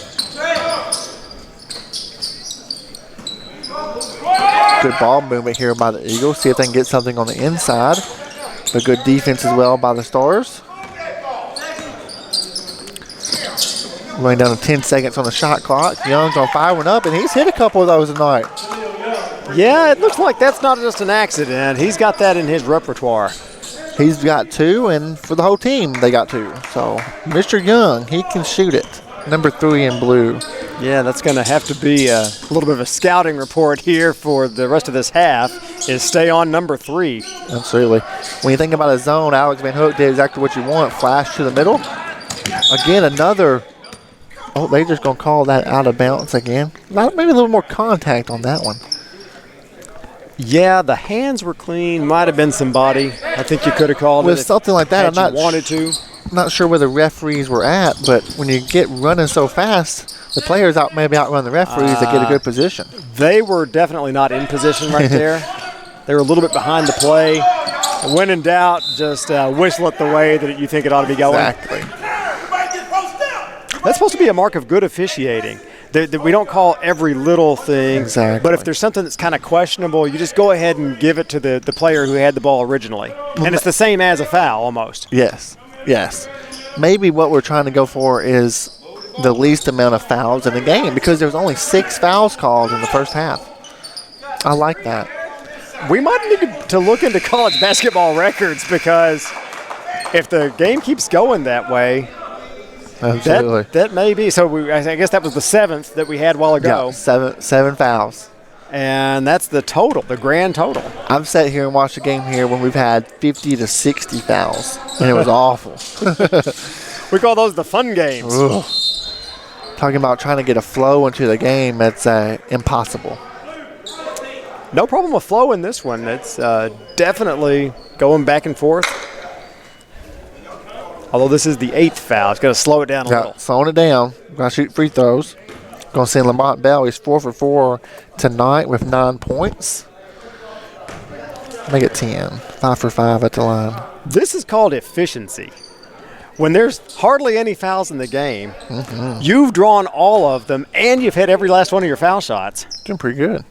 Good ball movement here by the Eagles. See if they can get something on the inside. But good defense as well by the Stars. Running down to 10 seconds on the shot clock. Young's on fire, went up, and he's hit a couple of those tonight.
Yeah, it looks like that's not just an accident. He's got that in his repertoire.
He's got 2, and for the whole team, they got 2. So Mr. Young, he can shoot it. Number 3 in blue.
Yeah, that's going to have to be a little bit of a scouting report here for the rest of this half, is stay on number 3.
Absolutely. When you think about a zone, Alex Van Hook did exactly what you want. Flash to the middle. Again, another. Oh, they're just going to call that out of bounds again. Maybe a little more contact on that one.
Yeah, the hands were clean. Might have been somebody. I think you could have called
with
it.
Something like that, I'm not
wanted to.
Not sure where the referees were at, but when you get running so fast, the players maybe outrun the referees to get a good position.
They were definitely not in position right there. They were a little bit behind the play. When in doubt, just whistle it the way that you think it ought to be going.
Exactly.
That's supposed to be a mark of good officiating. We don't call every little thing,
exactly.
But if there's something that's kind of questionable, you just go ahead and give it to the player who had the ball originally. And it's the same as a foul almost.
Yes. Maybe what we're trying to go for is the least amount of fouls in the game because there's only 6 fouls called in the first half. I like that.
We might need to look into college basketball records because if the game keeps going that way,
absolutely,
that may be. So I guess that was the 7th that we had a while ago.
Yeah, seven fouls.
And that's the total, the grand total.
I've sat here and watched a game here when we've had 50 to 60 fouls, and it was awful.
We call those the fun games.
Ugh. Talking about trying to get a flow into the game, that's impossible.
No problem with flow in this one. It's definitely going back and forth. Although this is the 8th foul, it's going to slow it down a little.
Slowing it down. Going to shoot free throws. Going to send Lamont Bell. He's 4 for 4 tonight with 9 points. Make it 10. 5 for 5 at the line.
This is called efficiency. When there's hardly any fouls in the game, you've drawn all of them, and you've hit every last one of your foul shots.
Doing pretty good.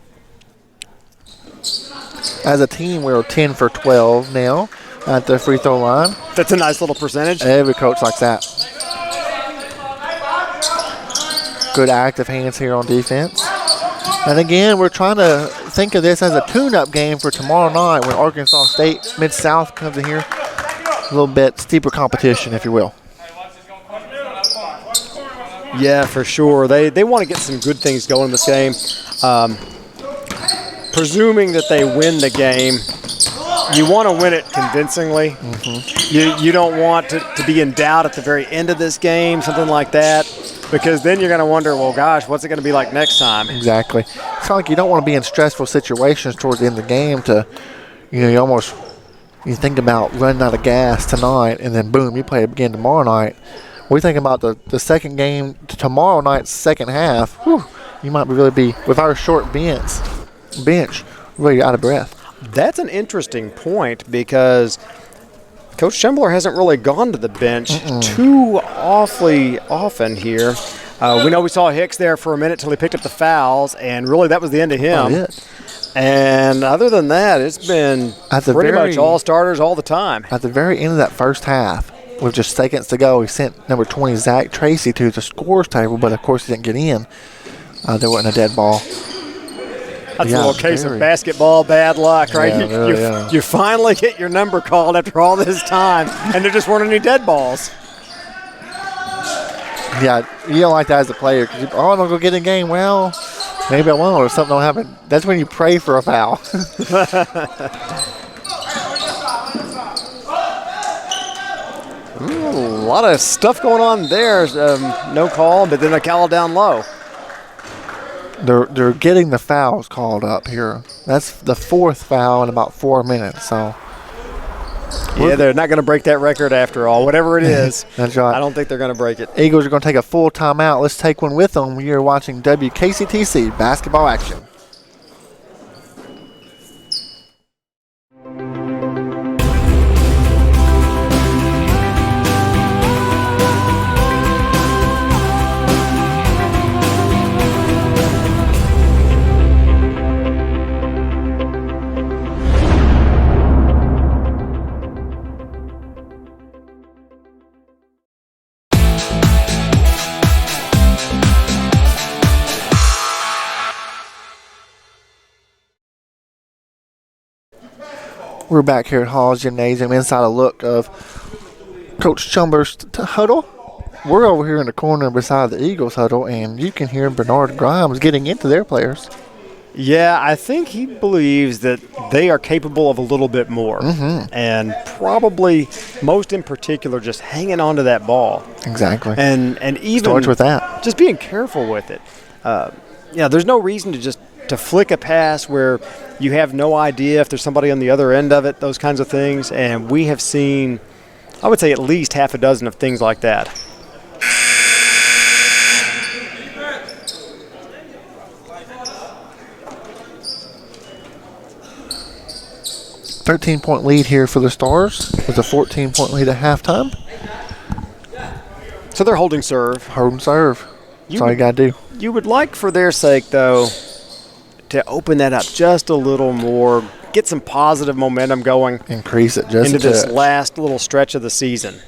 As a team, we're 10 for 12 now at the free throw line.
That's a nice little percentage.
Every coach likes that. Good active hands here on defense. And again, we're trying to think of this as a tune-up game for tomorrow night when Arkansas State Mid-South comes in here. A little bit steeper competition, if you will.
Yeah, for sure. They want to get some good things going in this game. Presuming that they win the game, you want to win it convincingly. You don't want to be in doubt at the very end of this game, something like that, because then you're going to wonder, well, gosh, what's it going to be like next time?
Exactly. It's kind of like you don't want to be in stressful situations towards the end of the game you think about running out of gas tonight and then boom, you play it again tomorrow night. We think about the second game tomorrow night's second half. Whew, you might really be, with our short bench, really out of breath.
That's an interesting point because Coach Schembler hasn't really gone to the bench too awfully often here. We know we saw Hicks there for a minute till he picked up the fouls, and really that was the end of him. And other than that, it's been pretty much all starters all the time.
At the very end of that first half, with just seconds to go, he sent number 20, Zach Tracy, to the scores table, but of course he didn't get in. There wasn't a dead ball.
That's a little case of basketball bad luck, right? You finally get your number called after all this time, and there just weren't any dead balls.
Yeah, you don't like that as a player. Cause I'm going to go get in game. Well, maybe I won't, or something will happen. That's when you pray for a foul.
A lot of stuff going on there. No call, but then a call down low.
They're getting the fouls called up here. That's the 4th foul in about 4 minutes. So
yeah, they're not going to break that record after all. Whatever it is,
that's right.
I don't think they're going to break it.
Eagles are going to take a full timeout. Let's take one with them. You're watching WKCTC basketball action. We're back here at Hall's Gymnasium inside a look of Coach Chumber's huddle. We're over here in the corner beside the Eagles huddle, and you can hear Bernard Grimes getting into their players.
Yeah, I think he believes that they are capable of a little bit more. And probably most in particular just hanging on to that ball.
Exactly.
And even
starts with that.
Just being careful with it. There's no reason to flick a pass where you have no idea if there's somebody on the other end of it, those kinds of things. And we have seen, I would say, at least half a dozen of things like that.
.13 lead here for the Stars with a 14-point lead at halftime.
So they're holding serve.
Holding serve. That's all you got to do.
You would like, for their sake, though, to open that up just a little more, get some positive momentum going.
Increase it just
into this last little stretch of the season.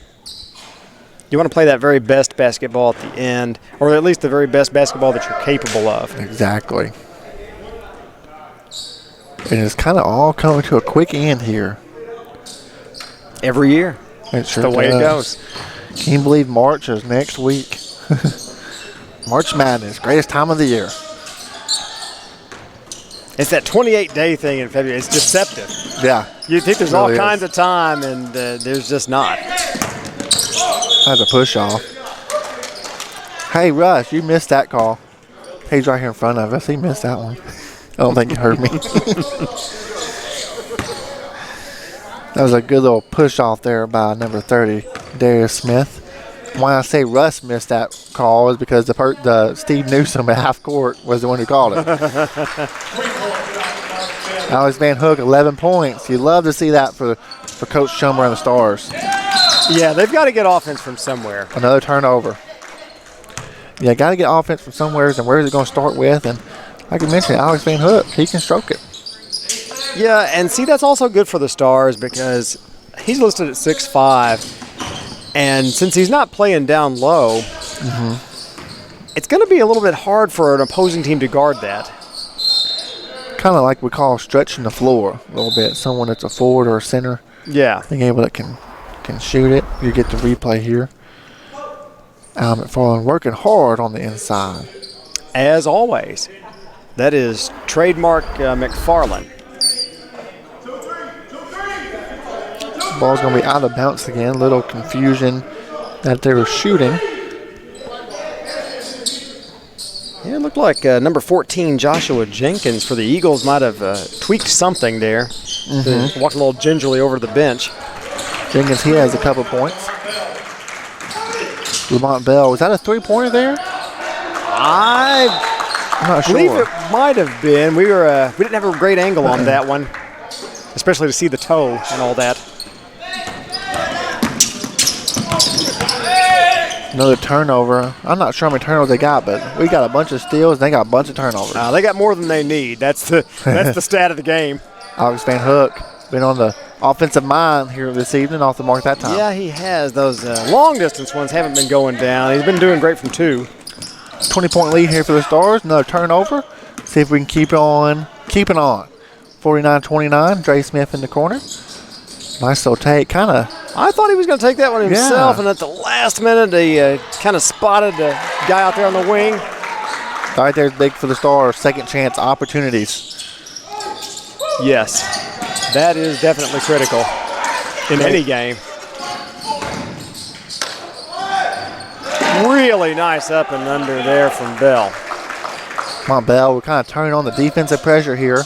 You want to play that very best basketball at the end, or at least the very best basketball that you're capable of.
Exactly. And it's kind of all coming to a quick end here.
Every year.
It's sure
the way it goes.
Can you believe March is next week? March Madness, greatest time of the year.
It's that 28-day thing in February. It's deceptive.
Yeah.
You think there's
really
all kinds of time, and there's just not.
That's a push off. Hey, Russ, you missed that call. He's right here in front of us. He missed that one. I don't think it hurt me. That was a good little push off there by number 30, Darius Smith. Why I say Russ missed that call is because the Steve Newsom at half court was the one who called it. Alex Van Hook, 11 points. You love to see that for Coach Chumber and the Stars.
Yeah, they've got to get offense from somewhere.
Another turnover. Yeah, got to get offense from somewhere, and where is it going to start with? And like I mentioned, Alex Van Hook, he can stroke it.
Yeah, and see, that's also good for the Stars because he's listed at 6'5", and since he's not playing down low, it's going to be a little bit hard for an opposing team to guard that.
Kind of like we call stretching the floor a little bit. Someone that's a forward or a center.
Yeah.
Being able to can shoot it. You get the replay here. Al McFarland working hard on the inside.
As always. That is trademark McFarland.
Ball's going to be out of bounds again. Little confusion that they were shooting.
Yeah, it looked like number 14, Joshua Jenkins, for the Eagles might have tweaked something there. Walking a little gingerly over to the bench.
Jenkins, he has a couple points. Lamont Bell, was that a three-pointer there?
I'm
not sure.
I believe it might have been. We didn't have a great angle on that one, especially to see the toe and all that.
Another turnover. I'm not sure how many turnovers they got, but we got a bunch of steals and they got a bunch of turnovers.
They got more than they need. That's the stat of the game.
Alex Van Hook been on the offensive mind here this evening off the mark that time.
Yeah, he has. Those long-distance ones haven't been going down. He's been doing great from two.
20-point lead here for the Stars. Another turnover. See if we can keep it on. 49-29. Dre Smith in the corner. Nice little take.
I thought he was going to take that one himself, and at the last minute, he kind of spotted the guy out there on the wing.
Right there's big for the Stars. Second chance opportunities.
Yes, that is definitely critical in any game. Really nice up and under there from Bell.
Come on, Bell. We're kind of turning on the defensive pressure here.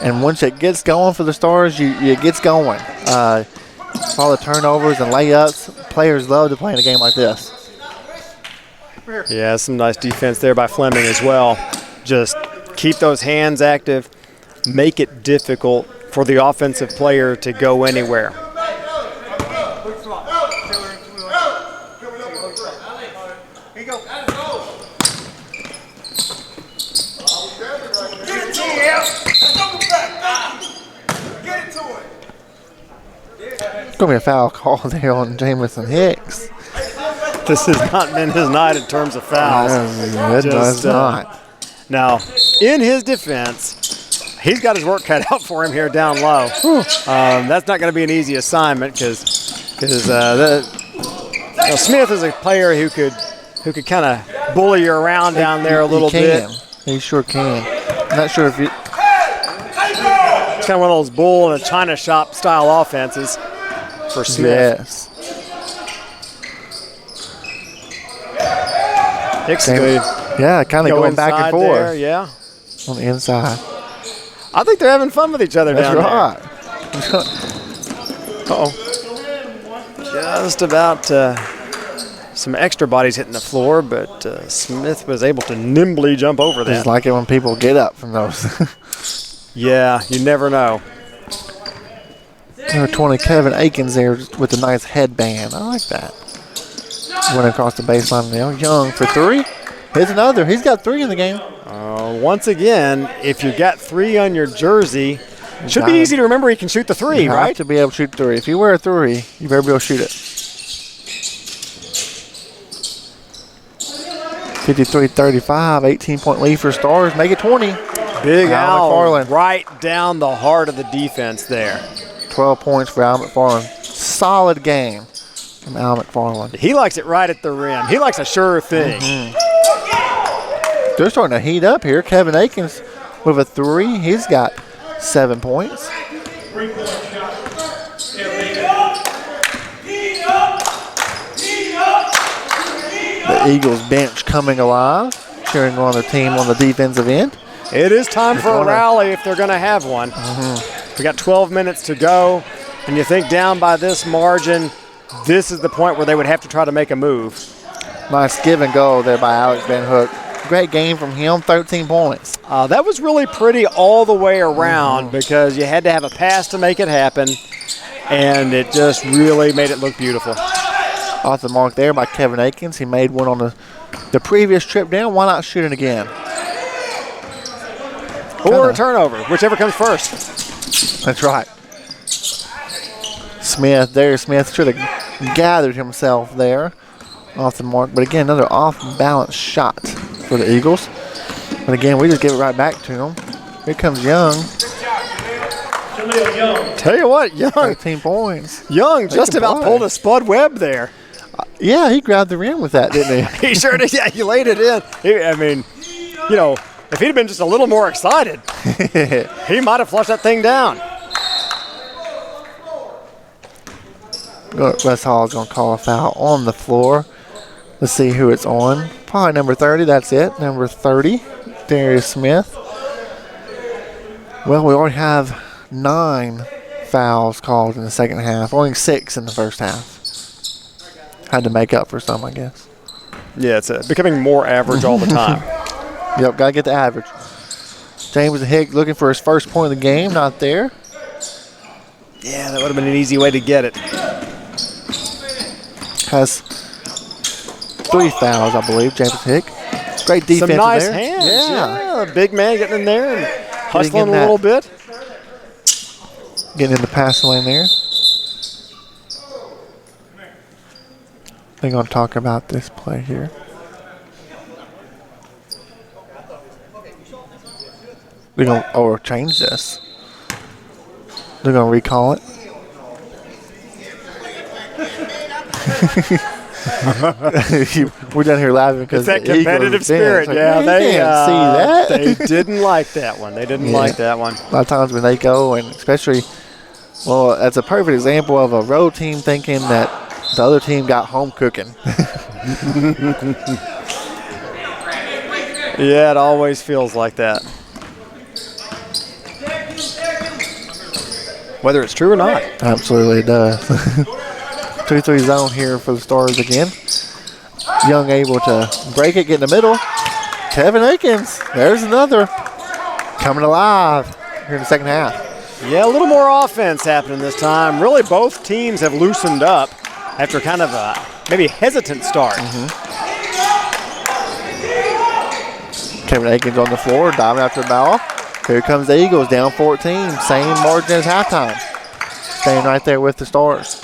And once it gets going for the Stars, it gets going. All the turnovers and layups, players love to play in a game like this.
Yeah, some nice defense there by Fleming as well. Just keep those hands active, make it difficult for the offensive player to go anywhere.
Going to be a foul call there on Jamison Hicks.
This has not been his night in terms of fouls.
It does not.
Now, in his defense, he's got his work cut out for him here down low. That's not going to be an easy assignment because Smith is a player who could kind of bully you around down there a little bit.
He sure can. I'm not sure if you.
It's kind of one of those bull in a china shop style offenses for Smith.
Yes.
Hicks
yeah, kind of going back and forth.
There, yeah.
On the inside.
I think they're having fun with each other down
there.
That's right. Uh-oh. Just about some extra bodies hitting the floor, but Smith was able to nimbly jump over that.
It's like it when people get up from those.
Yeah, you never know.
Number 20, Kevin Akins there with a nice headband. I like that. Went across the baseline now. Young for three. Here's another. He's got 3 in the game.
Once again, if you got 3 on your jersey, it should be easy to remember he can shoot the 3,
you
right?
have to be able to shoot 3. If you wear a 3, you better be able to shoot it. 53-35, 18-point lead for Stars. Make it 20.
Big Al right down the heart of the defense there.
12 points for Al McFarland. Solid game from Al McFarland.
He likes it right at the rim. He likes a sure thing.
They're starting to heat up here. Kevin Akins with a 3. He's got 7 points. The Eagles bench coming alive, cheering on their team on the defensive end.
It is time for a rally if they're going to have one. We got 12 minutes to go, and you think down by this margin, this is the point where they would have to try to make a move.
Nice give and go there by Alex Van Hook. Great game from him, 13 points.
That was really pretty all the way around because you had to have a pass to make it happen, and it just really made it look beautiful.
Off the mark there by Kevin Akins. He made one on the previous trip down. Why not shoot it again?
Or a turnover, whichever comes first.
That's right. Smith should have gathered himself there off the mark. But again, another off-balance shot for the Eagles. But again, we just give it right back to him. Here comes Young.
Tell you what, Young.
13 points.
Young just about pulled a Spud Webb there.
Yeah, he grabbed the rim with that, didn't he?
He sure did. Yeah, he laid it in. I mean, you know, if he'd have been just a little more excited, he might have flushed that thing down.
Wes Hall's going to call a foul on the floor. Let's see who it's on. Probably number 30, that's it. Number 30, Darius Smith. Well, we already have 9 fouls called in the second half. Only 6 in the first half. Had to make up for some, I guess.
Yeah, it's becoming more average all the time.
Yep, got to get the average. James Hicks looking for his first point of the game. Not there.
Yeah, that would have been an easy way to get it.
Has 3 fouls, I believe, James Hicks. Great defense
there. Some nice
there.
hands.
Yeah.
The big man getting in there and hustling a little bit.
Getting in the passing lane there. They're going to talk about this play here. They're going to change this. They're going to recall it. We're down here laughing because
it's that competitive spirit. Yeah,
they can't see that.
They didn't like that one. They didn't like that one.
A lot of times when they go, and especially, well, that's a perfect example of a road team thinking that the other team got home cooking.
Yeah, it always feels like that. Whether it's true or not.
Absolutely it does. 2-3 zone here for the Stars again. Young able to break it, get in the middle. Kevin Akins, there's another. Coming alive here in the second half.
Yeah, a little more offense happening this time. Really, both teams have loosened up after kind of a maybe hesitant start.
Kevin Akins on the floor, diving after the ball. Here comes the Eagles, down 14. Same margin as halftime. Staying right there with the Stars.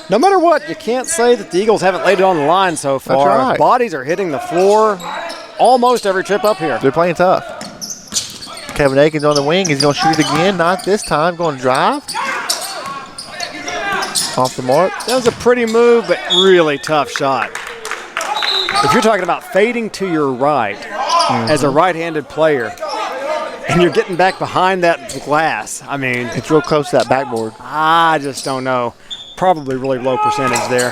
No matter what, you can't say that the Eagles haven't laid it on the line so far.
That's right.
Bodies are hitting the floor almost every trip up here.
They're playing tough. Kevin Akins on the wing. He's going to shoot it again. Not this time. Going to drive. Off the mark.
That was a pretty move, but really tough shot. If you're talking about fading to your right as a right-handed player, and you're getting back behind that glass, I mean.
It's real close to that backboard.
I just don't know. Probably really low percentage there.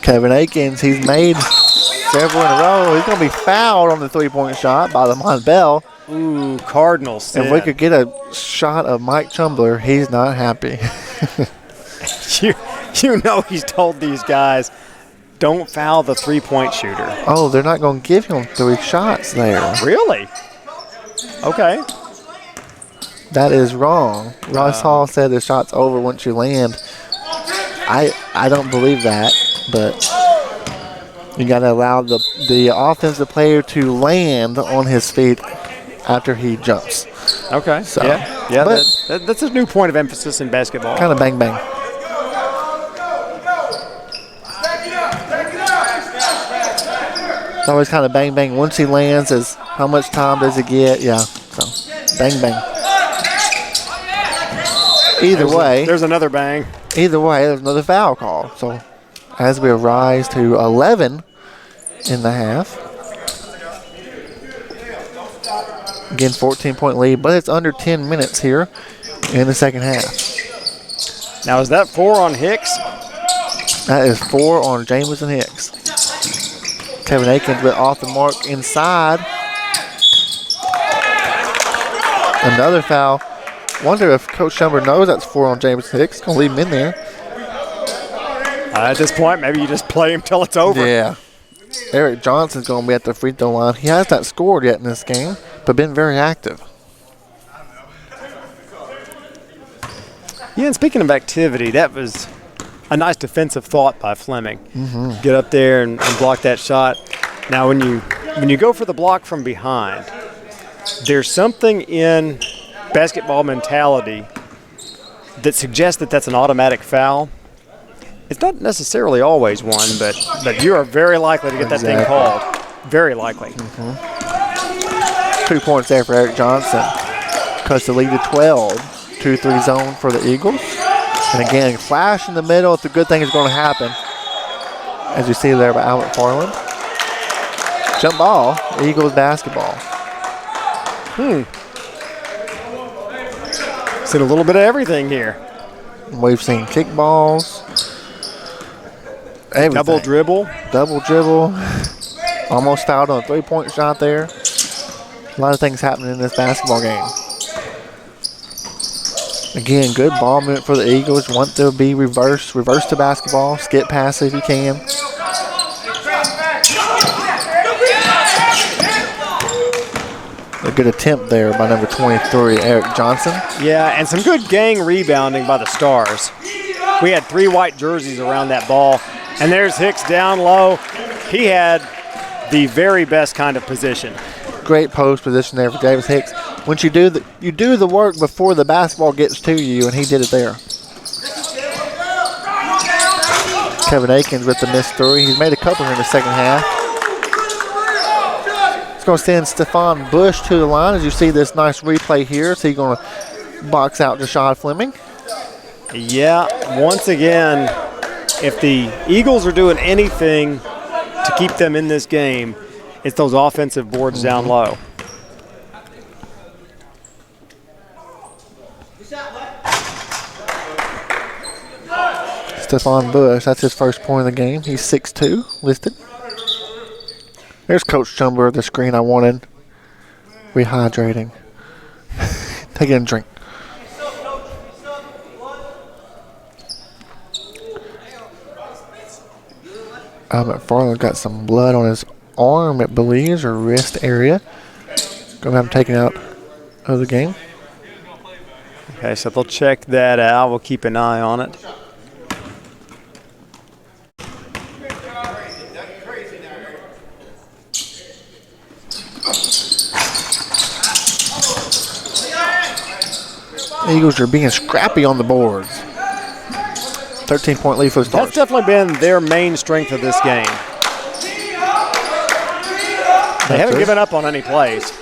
Kevin Akins, he's made several in a row. He's going to be fouled on the three-point shot by Lamont Bell.
Ooh, Cardinals.
If we could get a shot of Mike Chumbler, he's not happy.
You know he's told these guys, don't foul the three-point shooter.
Oh, they're not going to give him 3 shots there.
Really? Okay.
That is wrong. Ross Hall said the shot's over once you land. I don't believe that, but you got to allow the offensive player to land on his feet after he jumps.
Okay.
So,
yeah. That's a new point of emphasis in basketball.
Kind of bang bang. It's always kind of bang bang. Once he lands, as how much time does he get? Yeah. So bang bang.
There's another bang.
Either way, there's another foul call. So as we rise to 11 in the half. Again, 14-point lead, but it's under 10 minutes here in the second half.
Now, is that 4 on Hicks?
That is 4 on Jameson Hicks. Kevin Akins went off the mark inside. Another foul. Wonder if Coach Schumber knows that's 4 on Jameson Hicks. Going to leave him in there.
At this point, maybe you just play him till it's over.
Yeah. Eric Johnson's going to be at the free throw line. He has not scored yet in this game, but been very active.
Yeah, and speaking of activity, that was a nice defensive thought by Fleming.
Mm-hmm.
Get up there and block that shot. Now, when you go for the block from behind, there's something in basketball mentality that suggests that that's an automatic foul. It's not necessarily always one, but you are very likely to get that thing called. Very likely.
Mm-hmm. 2 points there for Eric Johnson. Cuts the lead to 12. 2-3 zone for the Eagles. And again, flash in the middle. It's a good thing is going to happen. As you see there by Albert Farland. Jump ball, Eagles basketball.
Seen a little bit of everything here.
We've seen kickballs. Everything.
Double dribble.
Almost fouled on a 3-point shot there. A lot of things happening in this basketball game. Again, good ball movement for the Eagles. Want to be reverse to basketball. Skip pass if you can. A good attempt there by number 23, Eric Johnson.
Yeah, and some good gang rebounding by the Stars. We had 3 white jerseys around that ball. And there's Hicks down low. He had the very best kind of position.
Great post position there for Davis Hicks. Once you do the work before the basketball gets to you, and he did it there. Kevin Akins with the missed 3. He's made a couple here in the second half. He's going to send Stephon Bush to the line as you see this nice replay here. So he's going to box out Jashad Fleming.
Yeah, once again, if the Eagles are doing anything to keep them in this game, it's those offensive boards down low.
Stephon Bush, that's his first point of the game. He's 6'2", listed. There's Coach Chumber, the screen I wanted. Rehydrating. Take a drink. McFarland got some blood on his arm, it believes, or wrist area. Going to have him taken out of the game.
Okay, so they'll check that out. We'll keep an eye on it.
Eagles are being scrappy on the boards. 13-point lead for the Stars.
That's definitely been their main strength of this game. They haven't given up on any plays.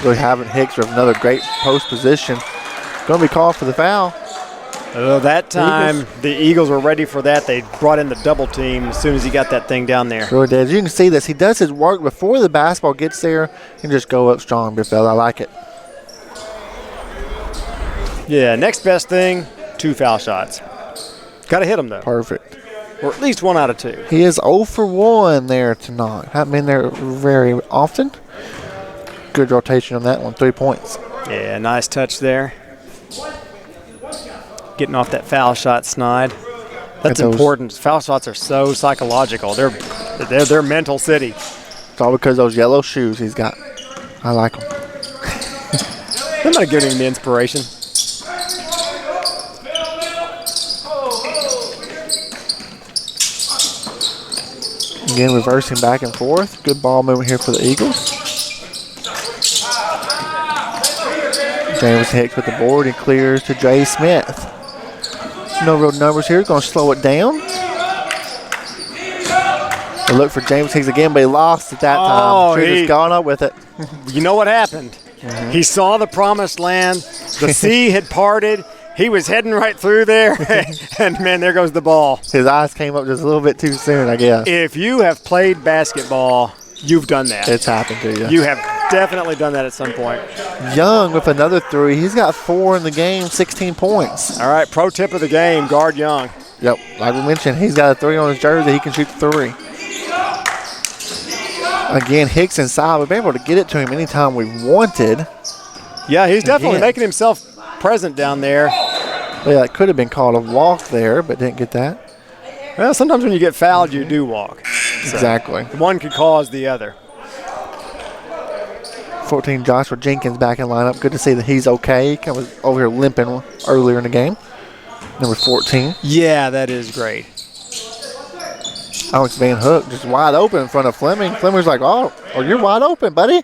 Really haven't. Hicks with another great post position. Going to be called for the foul.
That time, the Eagles were ready for that. They brought in the double team as soon as he got that thing down there.
Really did. You can see this. He does his work before the basketball gets there and just go up strong, big fella. I like it.
Yeah, next best thing, 2 foul shots. Got to hit them, though.
Perfect.
Or at least 1 out of 2.
He is 0 for 1 there tonight. Haven't been there very often. Good rotation on that one. 3 points.
Yeah, nice touch there. Getting off that foul shot snide. That's important. Foul shots are so psychological. They're mental city.
It's all because of those yellow shoes he's got. I like them.
I'm not giving him the inspiration.
Again, reversing back and forth. Good ball movement here for the Eagles. James Hicks with the board. He clears to Jay Smith. No real numbers here. Going to slow it down. A look for James Hicks again, but he lost at that time. Should have just gone up with it.
You know what happened? He saw the promised land. The sea had parted. He was heading right through there, and, man, there goes the ball.
His eyes came up just a little bit too soon, I guess.
If you have played basketball, you've done that.
It's happened to you.
You have definitely done that at some point.
Young with another 3. He's got 4 in the game, 16 points.
All right, pro tip of the game, guard Young.
Yep, like we mentioned, he's got a 3 on his jersey. He can shoot the 3. Again, Hicks inside. We've been able to get it to him anytime we wanted.
Yeah, he's definitely making himself present down there.
Yeah, it could have been called a walk there, but didn't get that.
Well, sometimes when you get fouled, you do walk. So
exactly.
One could cause the other.
14, Joshua Jenkins back in lineup. Good to see that he's okay. He was over here limping earlier in the game. Number 14.
Yeah, that is great.
Alex Van Hook just wide open in front of Fleming. Fleming's like, oh, you're wide open, buddy.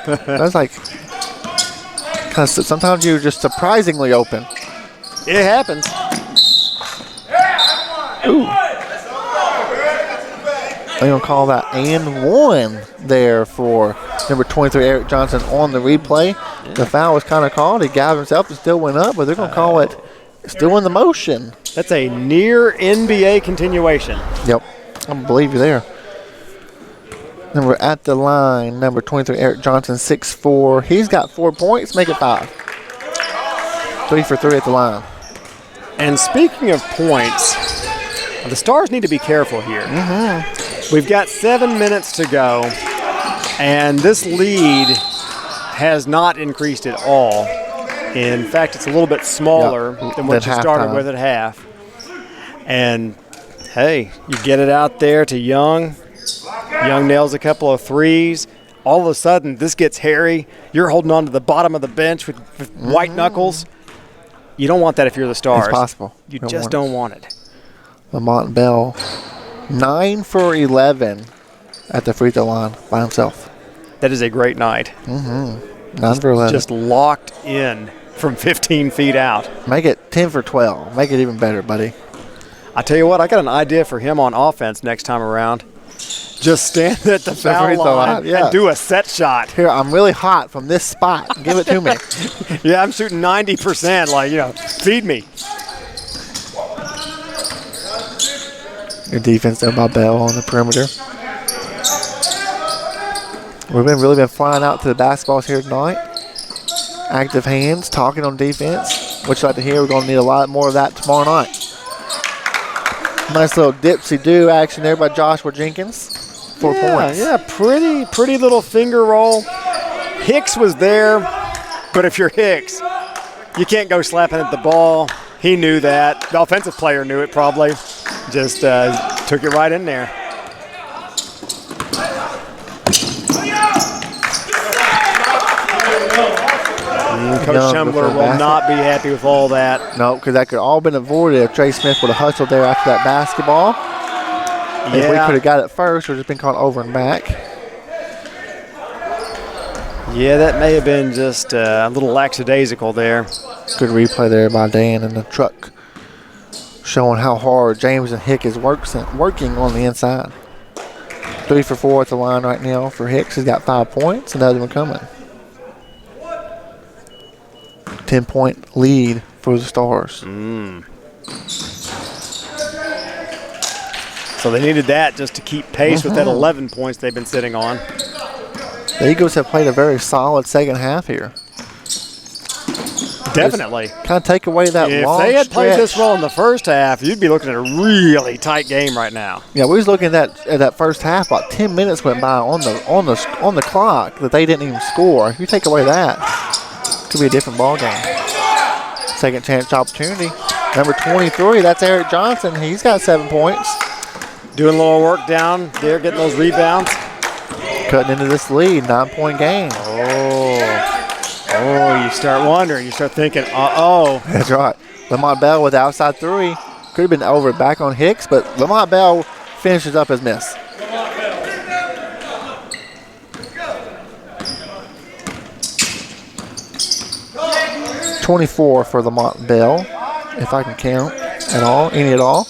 That's like, because sometimes you're just surprisingly open.
It happens.
Ooh. They're going to call that and 1 there for number 23, Eric Johnson, on the replay. Yeah. The foul was kind of called. He gathered himself and still went up, but they're going to call it still in the motion.
That's a near NBA continuation.
Yep. I believe you there. Then we're at the line. Number 23, Eric Johnson, 6'4". He's got 4 points. Make it 5. 3 for 3 at the line.
And speaking of points, the Stars need to be careful here. We've got 7 minutes to go, and this lead has not increased at all. In fact, it's a little bit smaller than what you started with at half. And, hey, you get it out there to Young. Young nails a couple of 3s. All of a sudden, this gets hairy. You're holding on to the bottom of the bench with white knuckles. You don't want that if you're the Stars.
It's possible.
You just don't want it.
Lamont Bell, 9 for 11 at the free throw line by himself.
That is a great night.
9 for 11.
Just locked in from 15 feet out.
Make it 10 for 12. Make it even better, buddy.
I tell you what, I got an idea for him on offense next time around. Just stand at the foul line and do a set shot.
Here, I'm really hot from this spot. Give it to me.
Yeah, I'm shooting 90%. Like, feed me.
Your defense there by Bell on the perimeter. We've really been flying out to the basketballs here tonight. Active hands, talking on defense. What you like to hear? We're going to need a lot more of that tomorrow night. Nice little dipsy-do action there by Joshua Jenkins. 4 points.
Yeah, pretty little finger roll. Hicks was there, but if you're Hicks, you can't go slapping at the ball. He knew that. The offensive player knew it probably. Just took it right in there. Coach Schembler will not be happy with all that.
No, because that could all been avoided if Trey Smith would have hustled there after that basketball. Yeah. If we could have got it first, it would have been called over and back.
Yeah, that may have been just a little lackadaisical there.
Good replay there by Dan in the truck, showing how hard James and Hick is working on the inside. 3 for 4 at the line right now for Hicks. He's got 5 points. Another one coming. 10-point lead for the Stars.
So they needed that just to keep pace with that 11 points they've been sitting on.
The Eagles have played a very solid second half here.
Definitely.
Kind of take away that long
If they had played this
stretch.
well in the first half, you'd be looking at a really tight game right now.
Yeah, we was looking at that first half. About 10 minutes went by on the clock that they didn't even score. If you take away that, it could be a different ball game. Second chance opportunity. Number 23, that's Eric Johnson. He's got 7 points.
Doing a little work down there, getting those rebounds.
Cutting into this lead, 9-point game.
Oh, you start wondering. You start thinking, uh-oh.
That's right. Lamont Bell with the outside three. Could have been over back on Hicks, but Lamont Bell finishes up his miss. .24 for Lamont Bell, if I can count at all, any at all.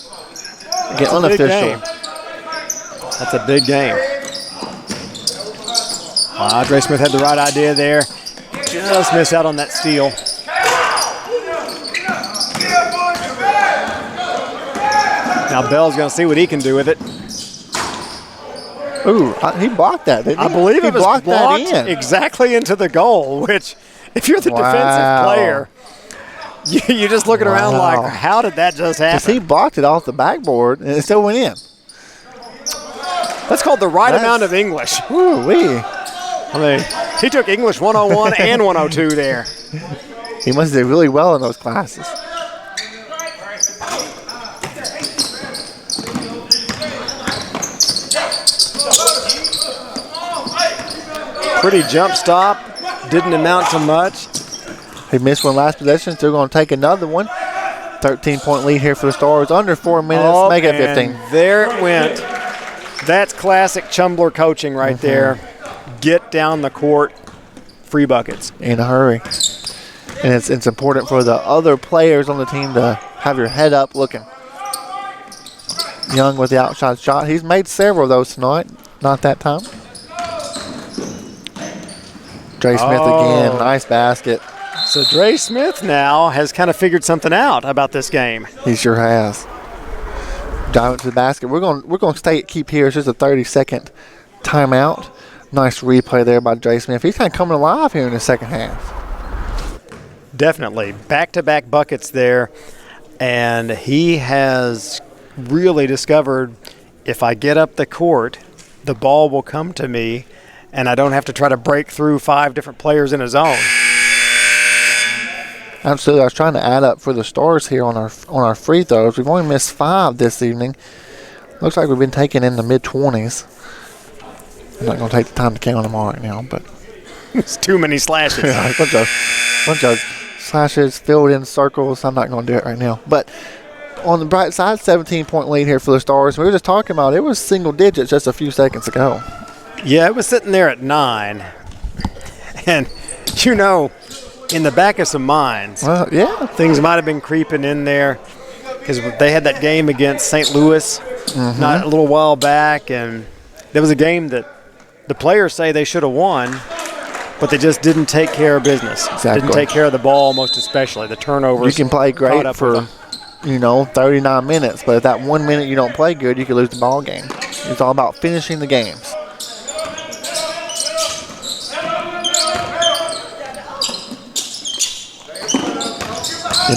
Again, unofficial.
That's a big game. Dre Smith had the right idea there. Just miss out on that steal. Now Bell's going to see what he can do with it.
Ooh, he blocked that, didn't he?
I believe
he
it was
blocked that in.
exactly into the goal, which if you're the defensive player, you're just looking around like, how did that just happen?
Because he blocked it off the backboard and it still went in.
That's called the right amount of English.
Ooh-wee.
I mean, he took English 101 and 102 there.
He must do really well in those classes.
Pretty jump stop. Didn't amount to much.
He missed one last possession. Still going to take another one. 13-point lead here for the Stars. Under 4 minutes. Make it 15.
There it went. That's classic Chumbler coaching right there. Get down the court. Free buckets.
In a hurry. And it's important for the other players on the team to have your head up looking. Young with the outside shot. He's made several of those tonight. Not that time. Dre Smith again. Nice basket.
So Dre Smith now has kind of figured something out about this game.
He sure has. Diving to the basket. We're going to keep here. It's just a 30-second timeout. Nice replay there by Dre Smith. He's kind of coming alive here in the second half.
Definitely. Back-to-back buckets there. And he has really discovered if I get up the court, the ball will come to me, and I don't have to try to break through 5 different players in a zone.
Absolutely. I was trying to add up for the Stars here on our free throws. We've only missed 5 this evening. Looks like we've been taking in the mid-20s. I'm not going to take the time to count them all right now, but
it's too many slashes.
Yeah, a bunch of slashes, filled in circles. I'm not going to do it right now. But on the bright side, 17-point lead here for the Stars. We were just talking about it was single digits just a few seconds ago.
Yeah, it was sitting there at 9. And, in the back of some minds, things might have been creeping in there because they had that game against St. Louis not a little while back, and there was a game that the players say they should have won, but they just didn't take care of business.
Exactly.
Didn't take care of the ball, most especially. The turnovers.
You can play great for, 39 minutes, but if that 1 minute you don't play good, you can lose the ball game. It's all about finishing the games.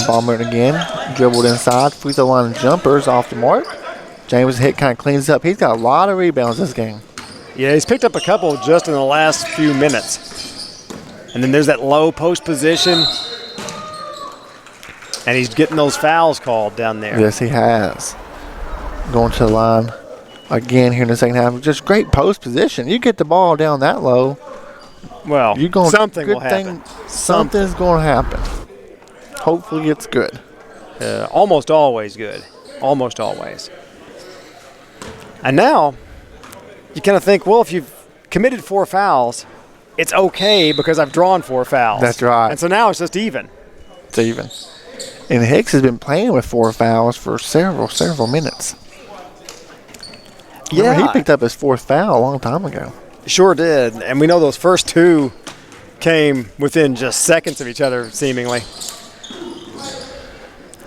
Ball movement again. Dribbled inside. Free throw line jumpers off the mark. James Hick kind of cleans up. He's got a lot of rebounds this game.
Yeah, he's picked up a couple just in the last few minutes. And then there's that low post position. And he's getting those fouls called down there.
Yes, he has. Going to the line again here in the second half. Just great post position. You get the ball down that low.
Well, something will happen.
Something's going to happen. Hopefully it's good.
Almost always good. Almost always. And now you kind of think, well, if you've committed 4 fouls, it's okay because I've drawn 4 fouls.
That's right.
And so now it's just even.
It's even. And Hicks has been playing with 4 fouls for several minutes. Remember, he picked up his 4th foul a long time ago.
Sure did. And we know those first 2 came within just seconds of each other, seemingly.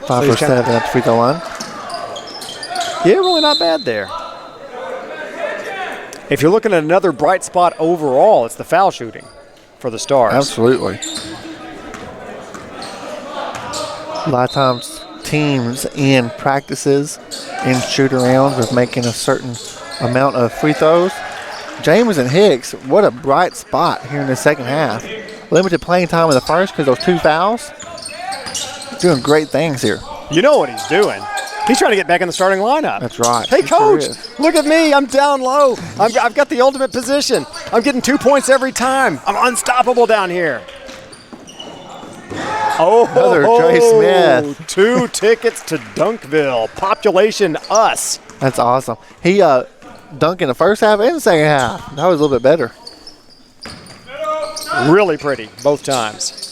5 for 7 at the free throw line.
Yeah, really not bad there. If you're looking at another bright spot overall, it's the foul shooting for the Stars.
Absolutely. A lot of times teams in practices, in shoot-arounds with making a certain amount of free throws. James and Hicks, what a bright spot here in the second half. Limited playing time in the first because those 2 fouls. Doing great things here.
You know what he's doing. He's trying to get back in the starting lineup.
That's right.
Hey, Coach, look at me. I'm down low. I've got the ultimate position. I'm getting 2 points every time. I'm unstoppable down here. Oh,
another Dre Smith.
2 tickets to Dunkville. Population us.
That's awesome. He dunked in the first half and the second half. That was a little bit better.
Really pretty both times.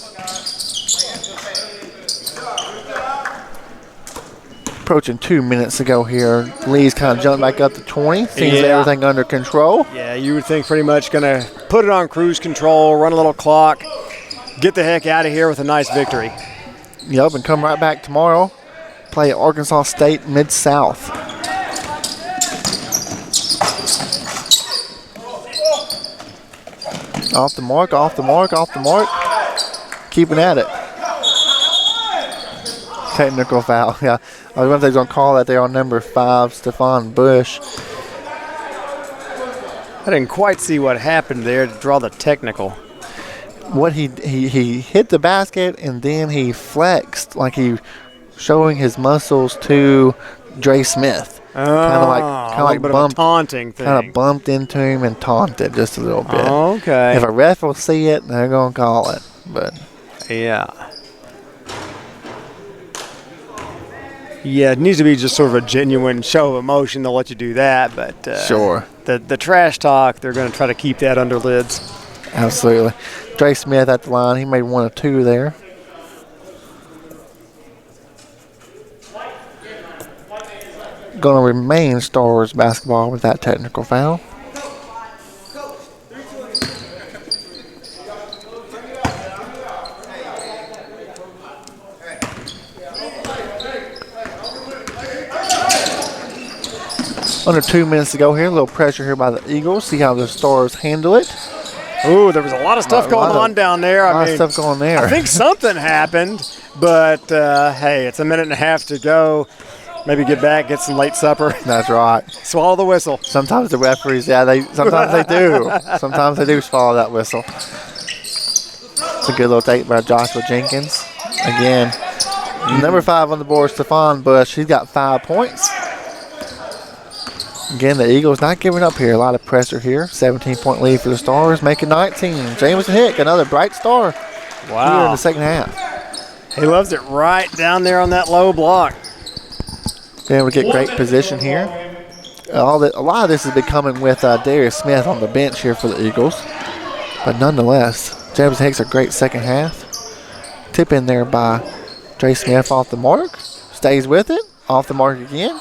Approaching 2 minutes ago here. Lee's kind of jumped back up to 20. Seems everything under control.
Yeah, you would think pretty much going to put it on cruise control, run a little clock, get the heck out of here with a nice victory.
Yep, and come right back tomorrow. Play at Arkansas State Mid-South. Off the mark, off the mark, off the mark. Keeping at it. Technical foul, yeah. I was wondering if they was going to call that there on number 5, Stephon Bush.
I didn't quite see what happened there to draw the technical.
What he hit the basket and then he flexed like he showing his muscles to Dre Smith. Kind of like bumped,
taunting thing.
Kind of bumped into him and taunted just a little bit.
Okay.
If a ref will see it, they're going to call it. But
yeah. Yeah, it needs to be just sort of a genuine show of emotion. They'll let you do that, but
sure.
The trash talk, they're going to try to keep that under lids.
Absolutely. Dre Smith at the line. He made 1 of 2 there. Going to remain Stars basketball with that technical foul. Under 2 minutes to go here. A little pressure here by the Eagles. See how the Stars handle it.
Ooh, there was a lot of stuff going on down there.
A lot of stuff going there.
I think something happened, but hey, it's a minute and a half to go. Maybe get back, get some late supper.
That's right.
Swallow the whistle.
Sometimes the referees, sometimes they do. Sometimes they do swallow that whistle. It's a good little take by Joshua Jenkins. Again, number 5 on the board, Stephon Bush. He's got 5 points. Again, the Eagles not giving up here. A lot of pressure here. 17-point lead for the Stars, making 19. Jameson Hick, another bright star here in the second half.
He loves it right down there on that low block.
Then we get great position here. A lot of this has been coming with Darius Smith on the bench here for the Eagles. But nonetheless, Jameson Hick's a great second half. Tip in there by Dre Smith off the mark. Stays with it. Off the mark again.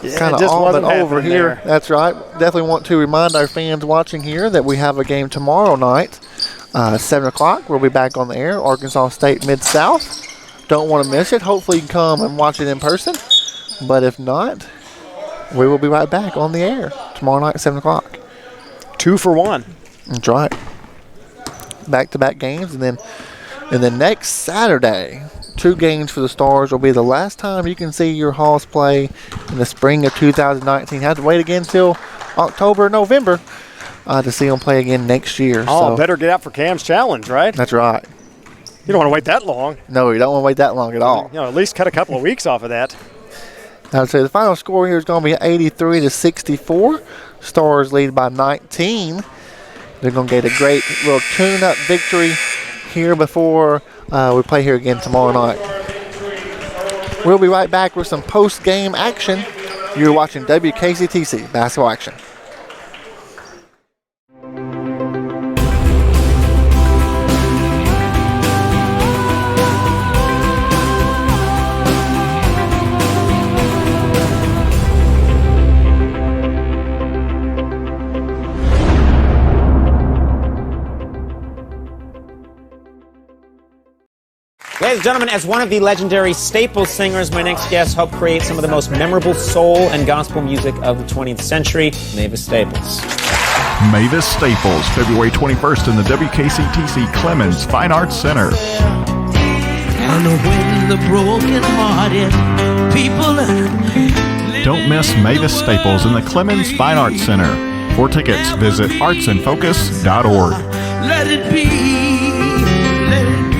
Yeah,
kind of all but over here.
There.
That's right. Definitely want to remind our fans watching here that we have a game tomorrow night, 7 o'clock. We'll be back on the air, Arkansas State Mid-South. Don't want to miss it. Hopefully you can come and watch it in person. But if not, we will be right back on the air tomorrow night at 7 o'clock.
2 for 1.
That's right. Back-to-back games. And then next Saturday, 2 games for the Stars will be the last time you can see your Hawks play in the spring of 2019. Have to wait again until October, November to see them play again next year.
Oh, so better get out for Cam's challenge, right?
That's right.
You don't want to wait that long.
No, you don't want to wait that long at all.
At least cut a couple of weeks off of that.
I would say the final score here is going to be 83-64. Stars lead by 19. They're going to get a great little tune-up victory here before we play here again tomorrow night. We'll be right back with some post-game action. You're watching WKCTC Basketball Action.
Ladies and gentlemen, as one of the legendary Staples singers, my next guest helped create some of the most memorable soul and gospel music of the 20th century, Mavis Staples.
Mavis Staples, February 21st in the WKCTC Clements Fine Arts Center.
And when the broken-hearted people
Don't miss Mavis Staples in the Clements Fine Arts Center. For tickets, visit artsandfocus.org.
let it be, let it be.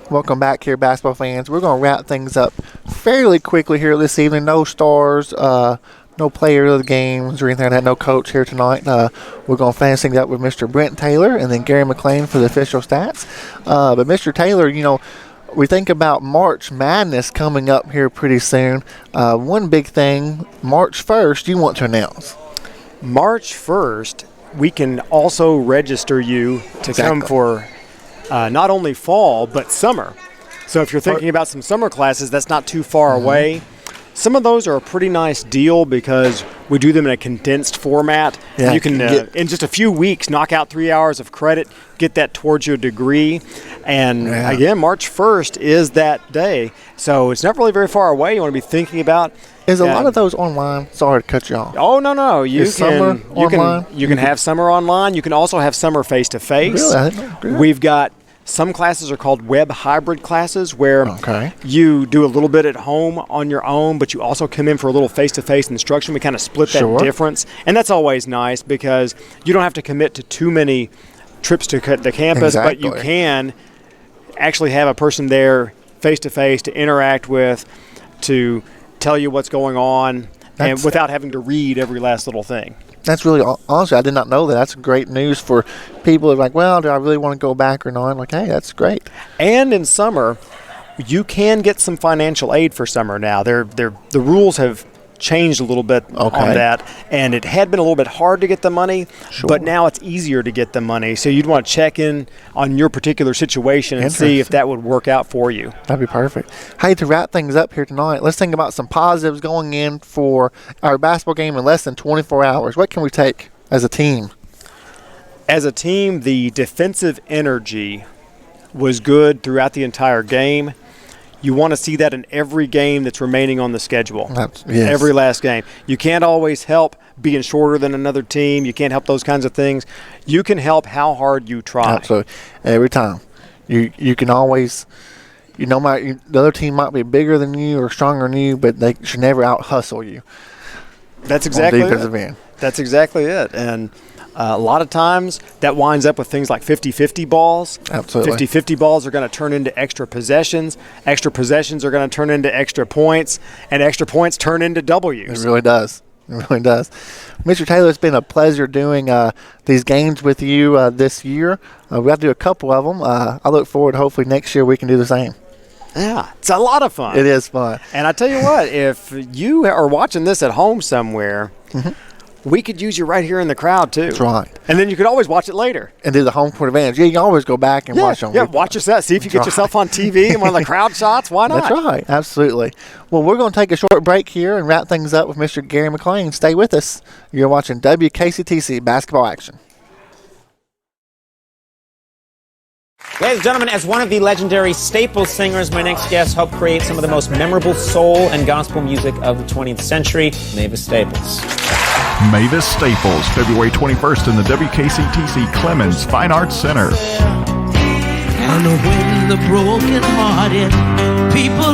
Welcome back here, basketball fans. We're going to wrap things up fairly quickly here this evening. No stars, no player of the games or anything like that. No coach here tonight. We're going to finish things up with Mr. Brent Taylor and then Gary McLean for the official stats. But Mr. Taylor, you know, we think about March Madness coming up here pretty soon. One big thing, March 1st, you want to announce.
March 1st, we can also register you to come for not only fall, but summer. So if you're thinking about some summer classes, that's not too far away. Some of those are a pretty nice deal because we do them in a condensed format.
Yeah,
you can, in just a few weeks, knock out 3 hours of credit, get that towards your degree. And again, March 1st is that day. So it's not really very far away. You want to be thinking about.
Is a lot of those online? Sorry to cut you off.
Oh, no. You
online?
You can have summer online. You can also have summer face-to-face.
Really?
We've got some classes are called web hybrid classes where you do a little bit at home on your own, but you also come in for a little face-to-face instruction. We kind of split that difference. And that's always nice because you don't have to commit to too many trips to the campus, but you can actually have a person there face-to-face to interact with, to tell you what's going on, and without having to read every last little thing.
That's really, honestly, I did not know that. That's great news for people who are like, well, do I really want to go back or not? I'm like, hey, that's great.
And in summer, you can get some financial aid for summer now. The rules have changed a little bit on that, and it had been a little bit hard to get the money, but now it's easier to get the money. So you'd want to check in on your particular situation and see if that would work out for you.
That'd be perfect. Hey, to wrap things up here tonight, let's think about some positives going in for our basketball game in less than 24 hours. What can we take as a team?
As a team, the defensive energy was good throughout the entire game. You want to see that in every game that's remaining on the schedule. Every last game. You can't always help being shorter than another team. You can't help those kinds of things. You can help how hard you try.
Absolutely. Every time. You can always, the other team might be bigger than you or stronger than you, but they should never out-hustle you.
That's exactly
it.
That's exactly it. And a lot of times that winds up with things like 50-50 balls.
Absolutely.
50-50 balls are going to turn into extra possessions. Extra possessions are going to turn into extra points, and extra points turn into W's.
It really does. It really does. Mr. Taylor, it's been a pleasure doing these games with you this year. We got to do a couple of them. I look forward to hopefully next year we can do the same.
Yeah, it's a lot of fun.
It is fun.
And I tell you what, if you are watching this at home somewhere, we could use you right here in the crowd, too.
That's right.
And then you could always watch it later.
And do the home court advantage. Yeah, you can always go back and watch them.
Yeah, watch yourself. See if you get yourself on TV and one of the crowd shots. Why not?
That's right. Absolutely. Well, we're going to take a short break here and wrap things up with Mr. Gary McLean. Stay with us. You're watching WKCTC Basketball Action.
Ladies and gentlemen, as one of the legendary Staples singers, my next guest helped create some of the most memorable soul and gospel music of the 20th century, Mavis Staples.
Mavis Staples, February 21st in the WKCTC Clements Fine Arts Center.
And when the broken-hearted people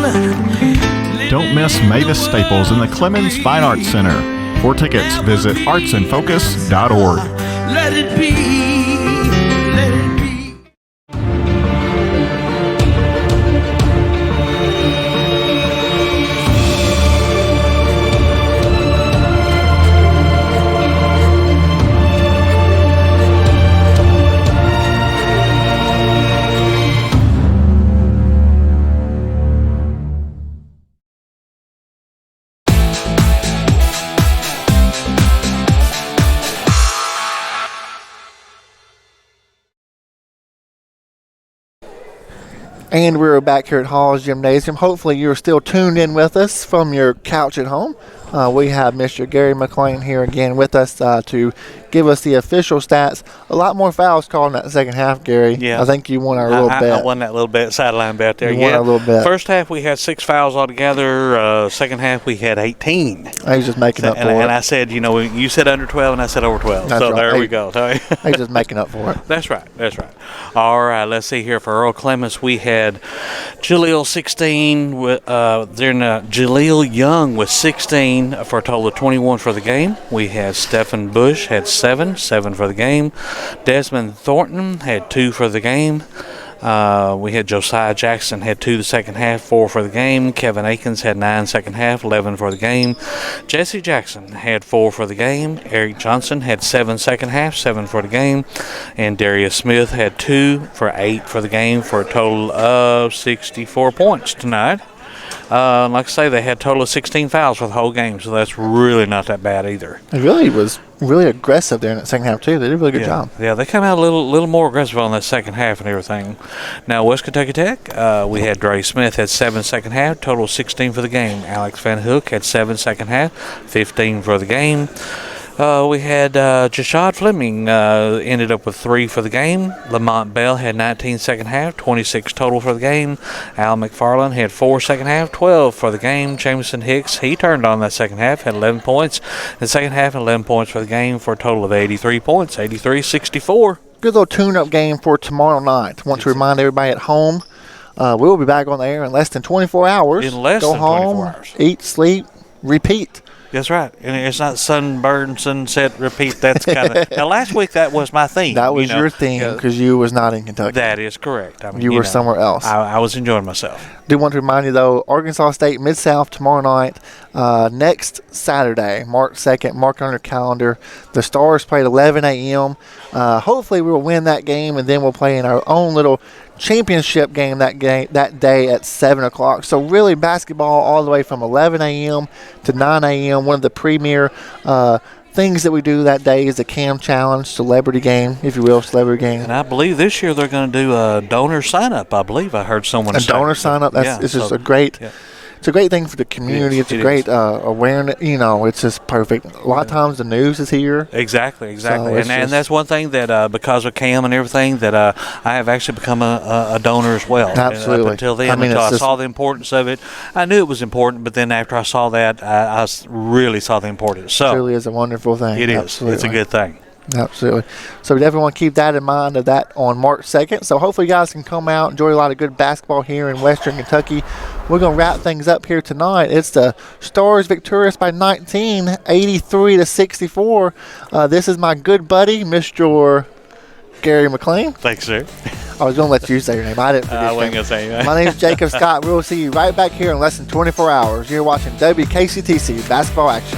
Don't miss Mavis Staples in the Clements Fine Arts Center. For tickets, visit artsandfocus.org.
let it be, let it be.
And we're back here at Hall's Gymnasium. Hopefully you're still tuned in with us from your couch at home. We have Mr. Gary McLean here again with us to give us the official stats. A lot more fouls called in that second half, Gary.
Yeah.
I think you won our little bet.
I won that little bet, sideline bet there.
You won our little bet.
First half we had 6 fouls altogether. Second half we had 18.
I was just making up for it.
And I said, you said under 12 and I said over 12.
That's
so
right.
there we go.
I was just making up for it.
That's right. All right, let's see here. For Earle Clements, we had Jaleel 16, Jaleel Young with 16 for a total of 21 for the game. We had Stephen Bush had 7 for the game. Desmond Thornton had 2 for the game. We had Josiah Jackson had 2 the second half, 4 for the game. Kevin Akins had 9 second half, 11 for the game. Jesse Jackson had 4 for the game. Eric Johnson had 7 second half, 7 for the game. And Darius Smith had 2 for 8 for the game for a total of 64 points tonight. Like I say, they had a total of 16 fouls for the whole game, so that's really not that bad either.
It really was really aggressive there in that second half, too. They did a really good job.
Yeah, they come out a little more aggressive on that second half and everything. Now, West Kentucky Tech, we had Dre Smith had 7 second half, total 16 for the game. Alex Van Hook had 7 second half, 15 for the game. We had Jashad Fleming ended up with 3 for the game. Lamont Bell had 19 second half, 26 total for the game. Al McFarland had 4 second half, 12 for the game. Jameson Hicks, he turned on that second half, had 11 points. In the second half, 11 points for the game for a total of 83 points, 83-64.
Good little tune-up game for tomorrow night. Want to remind everybody at home, we'll be back on the air in less than 24 hours.
In less
Go
than
home,
24 hours.
Eat, sleep, repeat.
That's right. And it's not sunburn, sunset, repeat. That's kind of. Now, last week that was my theme.
That was your theme because you was not in Kentucky.
That is correct. I mean,
you were somewhere else.
I was enjoying myself.
Do want to remind you, though, Arkansas State Mid-South tomorrow night. Next Saturday, March 2nd, mark on your calendar. The Stars play at 11 a.m. Hopefully we will win that game, and then we'll play in our own little championship game that day at 7 o'clock. So really basketball all the way from 11 a.m. to 9 a.m. One of the premier things that we do that day is the Cam Challenge, celebrity game, if you will, celebrity game.
And I believe this year they're going to do a donor sign-up. I believe I heard someone say.
A donor sign-up? It's just a great... Yeah. It's a great thing for the community. It's a great awareness. It's just perfect. A lot of times the news is here.
Exactly.
So
and that's one thing that because of Cam and everything that I have actually become a donor as well.
Absolutely.
Up until then, until I saw the importance of it. I knew it was important, but then after I saw that, I really saw the importance. So
it really is a wonderful thing.
It is.
Absolutely.
It's a good thing.
Absolutely. So we definitely want to keep that in mind of that on March 2nd. So hopefully you guys can come out, enjoy a lot of good basketball here in Western Kentucky. We're going to wrap things up here tonight. It's the Stars victorious by 19, 83-64. This is my good buddy, Mr. Gary McLean.
Thanks, sir.
I was going to let you say your name. I didn't.
I wasn't going to say that.
My name is Jacob Scott. We'll see you right back here in less than 24 hours. You're watching WKCTC Basketball Action.